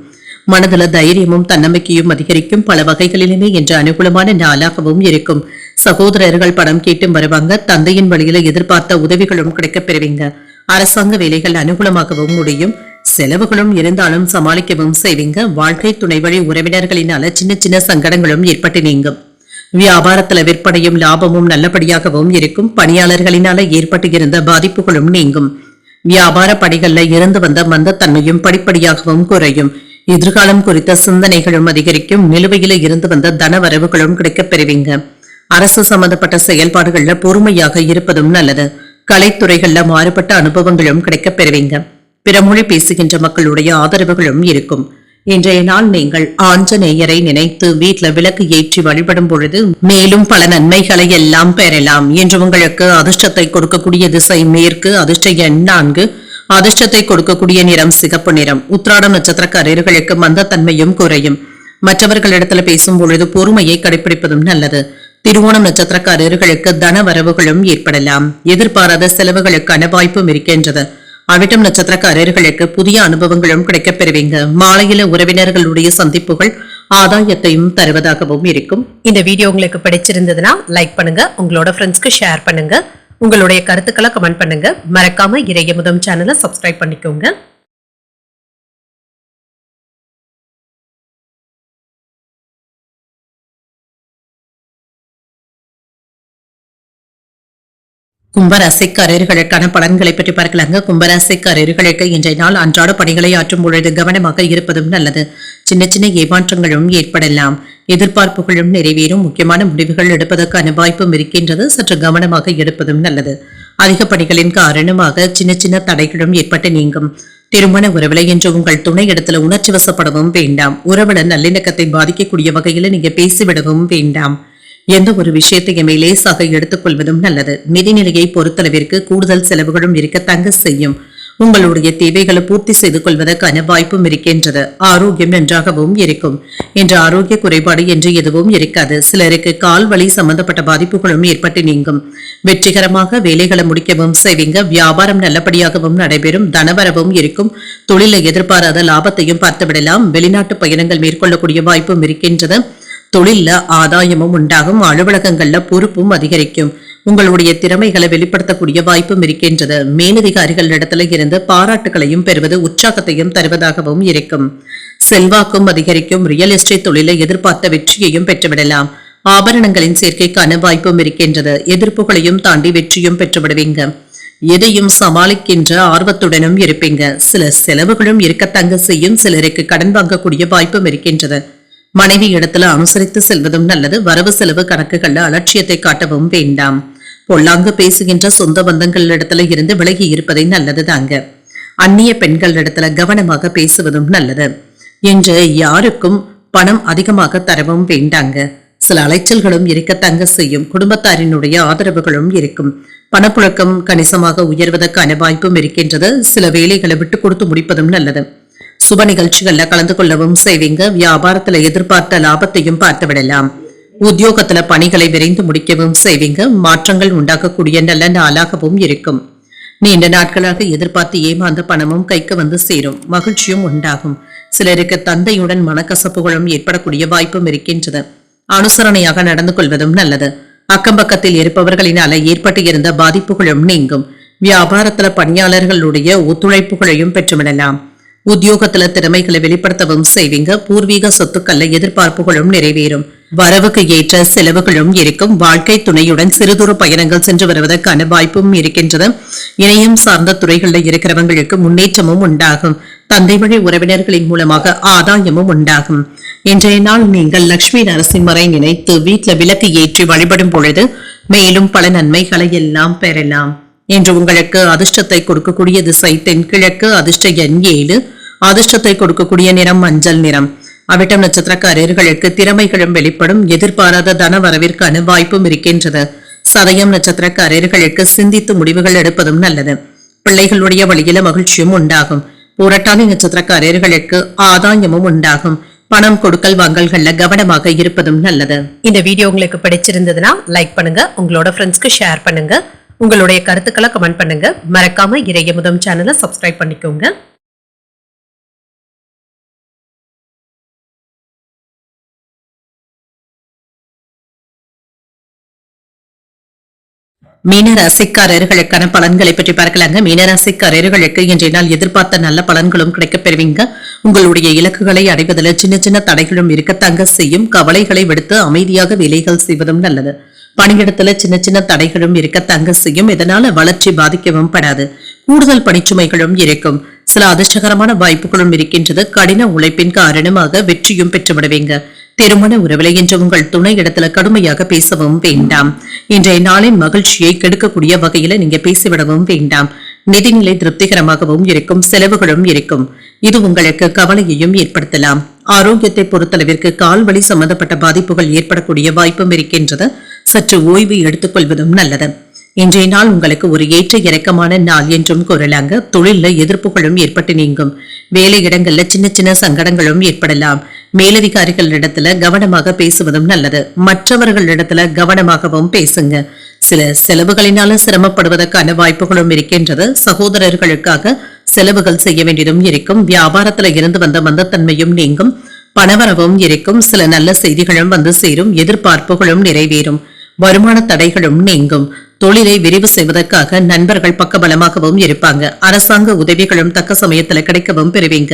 மனதுல தைரியமும் தன்னம்பிக்கையும் அதிகரிக்கும். பல வகைகளிலுமே என்ற அனுகூலமான நாளாகவும் இருக்கும். சகோதரர்கள் பணம் கேட்டும் வருவாங்க. தந்தையின் வழியில எதிர்பார்த்த உதவிகளும் கிடைக்கப் பெறுவீங்க. அரசாங்க வேலைகள் அனுகூலமாகவும் முடியும். செலவுகளும் இருந்தாலும் சமாளிக்கவும் செய்வீங்க. வாழ்க்கை துணை வழி உறவினர்களினால சின்ன சின்ன சங்கடங்களும் ஏற்பட்டு நீங்கும். வியாபாரத்துல விற்பனையும் லாபமும் நல்லபடியாகவும் இருக்கும். பணியாளர்களினால ஏற்பட்டு இருந்த பாதிப்புகளும் நீங்கும். வியாபார பணிகள்ல இருந்து வந்த மந்தத்தன்மையும் படிப்படியாகவும் குறையும். எதிர்காலம் குறித்த சிந்தனைகளும் அதிகரிக்கும். நிலுவையில இருந்து வந்த தனவரவுகளும் கிடைக்கப் பெறுவீங்க. அரசு சம்பந்தப்பட்ட செயல்பாடுகள்ல பொறுமையாக இருப்பதும் நல்லது. கலைத்துறைகள்ல மாறுபட்ட அனுபவங்களும் கிடைக்கப் பெறுவீங்க. பிற மொழி பேசுகின்ற மக்களுடைய ஆதரவுகளும் இருக்கும். இன்றைய நாள் நீங்கள் ஆஞ்சநேயரை நினைத்து வீட்ல விளக்கு ஏற்றி வழிபடும் பொழுது மேலும் பல நன்மைகளை எல்லாம் பெறலாம். என்று உங்களுக்கு அதிர்ஷ்டத்தை கொடுக்கக்கூடிய திசை மேற்கு, அதிர்ஷ்ட எண் 4, அதிர்ஷ்டத்தை கொடுக்கக்கூடிய நிறம் சிகப்பு நிறம். உத்திராடம் நட்சத்திரக்காரர்களுக்கு மந்தத்தன்மையும் குறையும். மற்றவர்களிடத்துல பேசும் பொழுது பொறுமையை கடைபிடிப்பதும் நல்லது. திருவோணம் நட்சத்திரக்காரர்களுக்கு தன வரவுகளும் ஏற்படலாம். எதிர்பாராத செலவுகளுக்கான வாய்ப்பும் இருக்கின்றது. அவிட்டம் நட்சத்திரக்காரர்களுக்கு புதிய அனுபவங்களும் கிடைக்கப் பெறுவீங்க. மாலையில உறவினர்களுடைய சந்திப்புகள் ஆதாயத்தையும் தருவதாகவும் இருக்கும். இந்த வீடியோ உங்களுக்கு பிடிச்சிருந்ததுன்னா லைக் பண்ணுங்க, உங்களோட ஃப்ரெண்ட்ஸ்க்கு ஷேர் பண்ணுங்க, உங்களுடைய கருத்துக்களை கமெண்ட் பண்ணுங்க. மறக்காம இறையமுதம் சேனலை சப்ஸ்கிரைப் பண்ணிக்கோங்க. கும்பராசிக்காரர்களுக்கான பலன்களை பற்றி பார்க்கலாங்க. கும்பராசிக்காரர்களுக்கு இன்றைய நாள் அன்றாட பணிகளை ஆற்றும் பொழுது கவனமாக இருப்பதும் நல்லது. சின்ன சின்ன ஏமாற்றங்களும் ஏற்படலாம். எதிர்பார்ப்புகளும் நிறைவேறும். முக்கியமான முடிவுகள் எடுப்பதற்கான வாய்ப்பும் இருக்கின்றது. சற்று கவனமாக எடுப்பதும் நல்லது. அதிக பணிகளின் காரணமாக சின்ன சின்ன தடைகளும் ஏற்பட்டு நீங்கும். திருமண உறவுல என்று உங்கள் துணை இடத்துல உணர்ச்சி வசப்படவும் வேண்டாம். உறவுல நல்லிணக்கத்தை பாதிக்கக்கூடிய வகையில நீங்க பேசிவிடவும் வேண்டாம். எந்த ஒரு விஷயத்தையுமே லேசாக எடுத்துக் கொள்வதும் நல்லது. நிதிநிலையை பொறுத்தளவிற்கு கூடுதல் செலவுகளும் இருக்க தங்க செய்யும். உங்களுடைய தேவைகளை பூர்த்தி செய்து கொள்வதற்கான வாய்ப்பும் இருக்கின்றது. ஆரோக்கியம் நன்றாகவும் இருக்கும். என்ற ஆரோக்கிய குறைபாடு என்று எதுவும் இருக்காது. சிலருக்கு கால் வலி சம்பந்தப்பட்ட பாதிப்புகளும் ஏற்பட்டு நீங்கும். வெற்றிகரமாக வேலைகளை முடிக்கவும் செய்வீங்க. வியாபாரம் நல்லபடியாகவும் நடைபெறும். தனவரவும் இருக்கும். தொழிலை எதிர்பாராத லாபத்தையும் பார்த்துவிடலாம். வெளிநாட்டு பயணங்கள் மேற்கொள்ளக்கூடிய வாய்ப்பும் இருக்கின்றது. தொழில்ல ஆதாயமும் உண்டாகும். அலுவலகங்கள்ல பொறுப்பும் அதிகரிக்கும். உங்களுடைய திறமைகளை வெளிப்படுத்தக்கூடிய வாய்ப்பும் இருக்கின்றது. மேலதிகாரிகள் இடத்துல இருந்து பாராட்டுகளையும் பெறுவது உற்சாகத்தையும் தருவதாகவும் இருக்கும். செல்வாக்கும் அதிகரிக்கும். ரியல் எஸ்டேட் தொழிலை எதிர்பார்த்த வெற்றியையும் பெற்றுவிடலாம். ஆபரணங்களின் சேர்க்கைக்கான வாய்ப்பும் இருக்கின்றது. எதிர்ப்புகளையும் தாண்டி வெற்றியும் பெற்றுவிடுவீங்க. எதையும் சமாளிக்கின்ற ஆர்வத்துடனும் இருப்பீங்க. சில செலவுகளும் இருக்கத்தங்க செய்யும். சிலருக்கு கடன் வாங்கக்கூடிய வாய்ப்பும் இருக்கின்றது. மனைவி இடத்துல அனுசரித்து செல்வதும் நல்லது. வரவு செலவு கணக்குகள்ல அலட்சியத்தை காட்டவும் வேண்டாம். பொல்லாங்கு பேசுகின்ற சொந்த பந்தங்கள் இடத்துல இருந்து விலகி இருப்பதை நல்லது தாங்க. அந்நிய பெண்கள் இடத்துல கவனமாக பேசுவதும் நல்லது. என்று யாருக்கும் பணம் அதிகமாக தரவும் வேண்டாங்க. சில அலைச்சல்களும் இருக்க தங்க செய்யும். குடும்பத்தாரினுடைய ஆதரவுகளும் இருக்கும். பணப்புழக்கம் கணிசமாக உயர்வதற்கான வாய்ப்பும் இருக்கின்றது. சில வேலைகளை விட்டு கொடுத்து முடிப்பதும் நல்லது. சுப நிகழ்ச்சிகள்ல கலந்து கொள்ளவும் செய்வீங்க. வியாபாரத்துல எதிர்பார்த்த லாபத்தையும் பார்த்து விடலாம். உத்தியோகத்துல பணிகளை விரைந்து முடிக்கவும் செய்வீங்க. மாற்றங்கள் உண்டாக்கக்கூடிய நல்ல நாளாகவும் இருக்கும். நீண்ட நாட்களாக எதிர்பார்த்து ஏமாந்த பணமும் கைக்கு வந்து சேரும். மகிழ்ச்சியும் உண்டாகும். சிலருக்கு தந்தையுடன் மனக்கசப்புகளும் ஏற்படக்கூடிய வாய்ப்பும் இருக்கின்றது. அனுசரணையாக நடந்து கொள்வதும் நல்லது. அக்கம் பக்கத்தில் இருப்பவர்களினால ஏற்பட்டு இருந்த பாதிப்புகளும் நீங்கும். வியாபாரத்துல பணியாளர்களுடைய ஒத்துழைப்புகளையும் பெற்றுவிடலாம். உத்தியோகத்துல திறமைகளை வெளிப்படுத்தவும் செய்வீங்க. பூர்வீக சொத்துக்கள்ல எதிர்பார்ப்புகளும் நிறைவேறும். வரவுக்கு ஏற்ற செலவுகளும் இருக்கும். வாழ்க்கை துணையுடன் சிறுதூர பயணங்கள் சென்று வருவதற்கான வாய்ப்பும் இருக்கின்றது. இணையம் சார்ந்த துறைகளில் இருக்கிறவங்களுக்கு முன்னேற்றமும் உண்டாகும். தந்தை வழி உறவினர்களின் மூலமாக ஆதாயமும் உண்டாகும். இன்றைய நாள் நீங்கள் லட்சுமி நரசிம்மரை நினைத்து வீட்டுல விளக்கு ஏற்றி வழிபடும் பொழுது மேலும் பல நன்மைகளை எல்லாம் பெறலாம். என்று உங்களுக்கு அதிர்ஷ்டத்தை கொடுக்கக்கூடிய திசை தென்கிழக்கு, அதிர்ஷ்ட எண் 7, அதிர்ஷ்டத்தை கொடுக்கக்கூடிய நிறம் மஞ்சள் நிறம். அவிட்டம் நட்சத்திரக்காரர்களுக்கு திறமைகளும் வெளிப்படும். எதிர்பாராத தன வரவிற்கான வாய்ப்பும் இருக்கின்றது. சதயம் நட்சத்திரக்காரர்களுக்கு சிந்தித்து முடிவுகள் எடுப்பதும் நல்லது. பிள்ளைகளுடைய வழியில மகிழ்ச்சியும் உண்டாகும். புரட்டாதி நட்சத்திரக்காரர்களுக்கு ஆதாயமும் உண்டாகும். பணம் கொடுக்கல் வாங்கல்கள்ல கவனமாக இருப்பதும் நல்லது. இந்த வீடியோ உங்களுக்கு பிடிச்சிருந்ததுன்னா லைக் பண்ணுங்க, உங்களோட ஃப்ரெண்ட்ஸ்க்கு ஷேர் பண்ணுங்க, உங்களுடைய கருத்துக்களை கமெண்ட் பண்ணுங்க. மறக்காம இறையமுதம் சேனலை சப்ஸ்கிரைப் பண்ணிக்கோங்க. மீனராசிக்காரர்களுக்கான பலன்களை பற்றி பார்க்கலாங்க. மீனராசிக்காரர்களுக்கு இன்றைய நாள் எதிர்பார்த்த நல்ல பலன்களும் கிடைக்கப் பெறுவீங்க. உங்களுடைய இலக்குகளை அடைவதில் சின்ன சின்ன தடைகளும் இருக்கத்தங்க செய்யும். கவலைகளை விடுத்து அமைதியாக வேலைகள் செய்வதும் நல்லது. பணியிடத்துல சின்ன சின்ன தடைகளும் இருக்க தங்க செய்யும். இதனால வளர்ச்சி பாதிக்கவும் படாது. கூடுதல் பணிச்சுமைகளும் இருக்கும். சில அதிர்ஷ்டகரமான வாய்ப்புகளும் இருக்கின்றது. கடின உழைப்பின் காரணமாக வெற்றியும் பெற்றுவிடுவீங்க. திருமண உறவிலை என்று உங்கள் துணை இடத்துல கடுமையாக பேசவும் வேண்டாம். இன்றைய நாளின் மகிழ்ச்சியை கெடுக்கக்கூடிய வகையில நீங்க பேசிவிடவும் வேண்டாம். நிதிநிலை திருப்திகரமாகவும் இருக்கும், செலவுகளும் இருக்கும். இது உங்களுக்கு கவலையையும் ஏற்படுத்தலாம். ஆரோக்கியத்தை பொறுத்தளவிற்கு கால்வலி சம்பந்தப்பட்ட பாதிப்புகள் ஏற்படக்கூடிய வாய்ப்பும் இருக்கின்றது. சற்று ஓய்வு எடுத்துக் கொள்வதும் நல்லது. இன்றைய நாள் உங்களுக்கு ஒரு ஏற்ற இறக்கமான நாள் என்றும் கூறலாங்க. தொழில எதிர்ப்புகளும் ஏற்பட்டு நீங்கும். வேலை இடங்கள்ல சின்ன சின்ன சங்கடங்களும் ஏற்படலாம். மேலதிகாரிகளிடத்துல கவனமாக பேசுவதும் நல்லது. மற்றவர்களிடத்துல கவனமாகவும் பேசுங்க. சில செலவுகளினால சிரமப்படுவதற்கான வாய்ப்புகளும் இருக்கின்றது. சகோதரர்களுக்காக செலவுகள் செய்ய வேண்டியதும் இருக்கும். வியாபாரத்துல இருந்து வந்த மந்தத்தன்மையும் நீங்கும். பணவரவும் இருக்கும். சில நல்ல செய்திகளும் வந்து சேரும். எதிர்பார்ப்புகளும் நிறைவேறும். வருமான தடைகளும் நீங்கும். தொழிலை விரிவு செய்வதற்காக நண்பர்கள் பக்கபலமாகவும் இருப்பாங்க. அரசாங்க உதவிகளும் தக்க சமயத்துல கிடைக்கவும் பெறுவீங்க.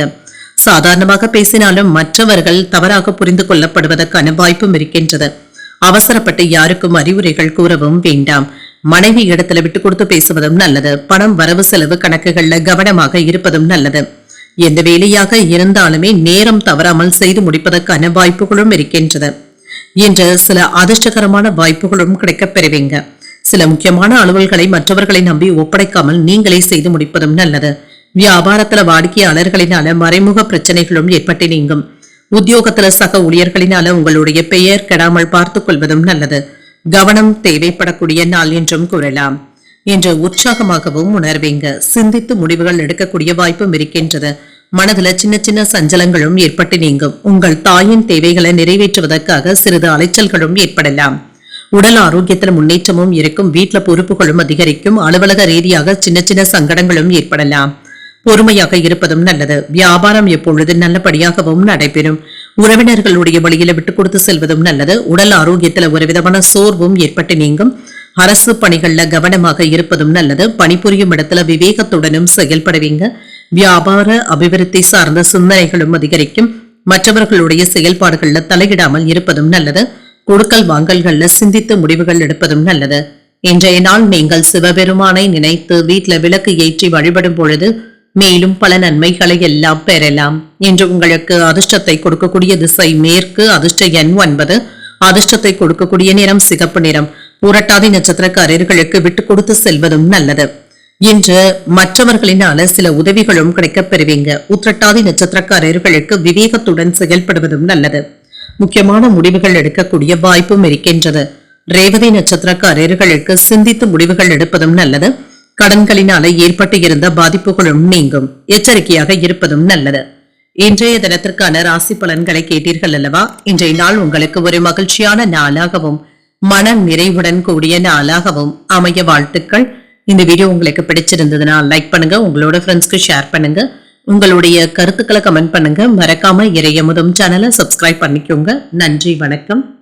சாதாரணமாக பேசினாலும் மற்றவர்கள் தவறாக புரிந்து கொள்ளப்படுவதற்கான வாய்ப்பும் இருக்கின்றது. அவசரப்பட்டு யாருக்கும் அறிவுரைகள் கூறவும் வேண்டாம். மனைவி இடத்துல விட்டு கொடுத்து பேசுவதும் நல்லது. பணம் வரவு செலவு கணக்குகள்ல கவனமாக இருப்பதும் நல்லது. எந்த வேலையாக இருந்தாலுமே நேரம் தவறாமல் செய்து முடிப்பதற்கான வாய்ப்புகளும் இருக்கின்றது. இன்று சில அதிர்ஷ்டகரமான வாய்ப்புகளும் கிடைக்கப் பெறுவீங்க. சில முக்கியமான அலுவல்களை மற்றவர்களை நம்பி ஒப்படைக்காமல் நீங்களே செய்து முடிப்பதும் நல்லது. வியாபாரத்துல வாடிக்கையாளர்களினால மறைமுக பிரச்சனைகளும் ஏற்பட்டு நீங்கும். உத்தியோகத்துல சக ஊழியர்களினால உங்களுடைய பெயர் கெடாமல் பார்த்துக் கொள்வதும் நல்லது. கவனம் தேவைப்படக்கூடிய நாள் என்றும் கூறலாம். இன்று உற்சாகமாகவும் உணர்வீங்க. சிந்தித்து முடிவுகள் எடுக்கக்கூடிய வாய்ப்பும் இருக்கின்றது. மனதுல சின்ன சின்ன சஞ்சலங்களும் ஏற்பட்டு நீங்கும். உங்கள் தாயின் தேவைகளை நிறைவேற்றுவதற்காக சிறிது அலைச்சல்களும் ஏற்படலாம். உடல் ஆரோக்கியத்துல முன்னேற்றமும் இருக்கும். வீட்டுல பொறுப்புகளும் அதிகரிக்கும். அலுவலக ரீதியாக சின்ன சின்ன சங்கடங்களும் ஏற்படலாம். பொறுமையாக இருப்பதும் நல்லது. வியாபாரம் எப்பொழுது நல்லபடியாகவும் நடைபெறும். உறவினர்களுடைய வழியில விட்டுக் கொடுத்து செல்வதும் நல்லது. உடல் ஆரோக்கியத்துல ஒரு விதமான சோர்வும் ஏற்பட்டு நீங்கும். அரசு பணிகள்ல கவனமாக இருப்பதும் நல்லது. பணிபுரியும் இடத்துல விவேகத்துடனும் செயல்படுவீங்க. வியாபார அபிவிருத்தி சார்ந்த சிந்தனைகளும் அதிகரிக்கும். மற்றவர்களுடைய செயல்பாடுகள்ல தலையிடாமல் இருப்பதும் நல்லது. கொடுக்கல் வாங்கல்கள்ல சிந்தித்து முடிவுகள் எடுப்பதும் நல்லது. இன்றைய நாள் நீங்கள் சிவபெருமானை நினைத்து வீட்டுல விளக்கு ஏற்றி வழிபடும் பொழுது மேலும் பல நன்மைகளை எல்லாம் பெறலாம். இன்று உங்களுக்கு அதிர்ஷ்டத்தை கொடுக்கக்கூடிய திசை மேற்கு. அதிர்ஷ்ட எண் 9. அதிர்ஷ்டத்தை கொடுக்கக்கூடிய நிறம் சிகப்பு நிறம். புரட்டாதி நட்சத்திரக்காரர்களுக்கு விட்டுக் கொடுத்து செல்வதும் நல்லது. இன்று மற்றவர்களினால சில உதவிகளும் கிடைக்கப் பெறுவீங்க. உத்திரட்டாதி நட்சத்திரக்காரர்களுக்கு விவேகத்துடன் செயல்படுவதும் நல்லது. முக்கியமான முடிவுகள் எடுக்கக்கூடிய வாய்ப்பும் இருக்கின்றது. ரேவதி நட்சத்திரக்காரர்களுக்கு சிந்தித்து முடிவுகள் எடுப்பதும் நல்லது. கடன்களினால ஏற்பட்டு இருந்த பாதிப்புகளும் நீங்கும். எச்சரிக்கையாக இருப்பதும் நல்லது. இன்றைய தினத்திற்கான ராசி பலன்களை கேட்டீர்கள் அல்லவா? இன்றைய நாள் உங்களுக்கு ஒரு மகிழ்ச்சியான நாளாகவும் மன நிறைவுடன் கூடிய நாளாகவும் அமைய வாழ்த்துக்கள். இந்த வீடியோ உங்களுக்கு பிடிச்சிருந்ததுன்னா லைக் பண்ணுங்க. உங்களோட ஃப்ரெண்ட்ஸ்க்கு ஷேர் பண்ணுங்க. உங்களுடைய கருத்துக்களை கமெண்ட் பண்ணுங்க. மறக்காம இறையமுதும் சேனலை சப்ஸ்கிரைப் பண்ணிக்கோங்க. நன்றி, வணக்கம்.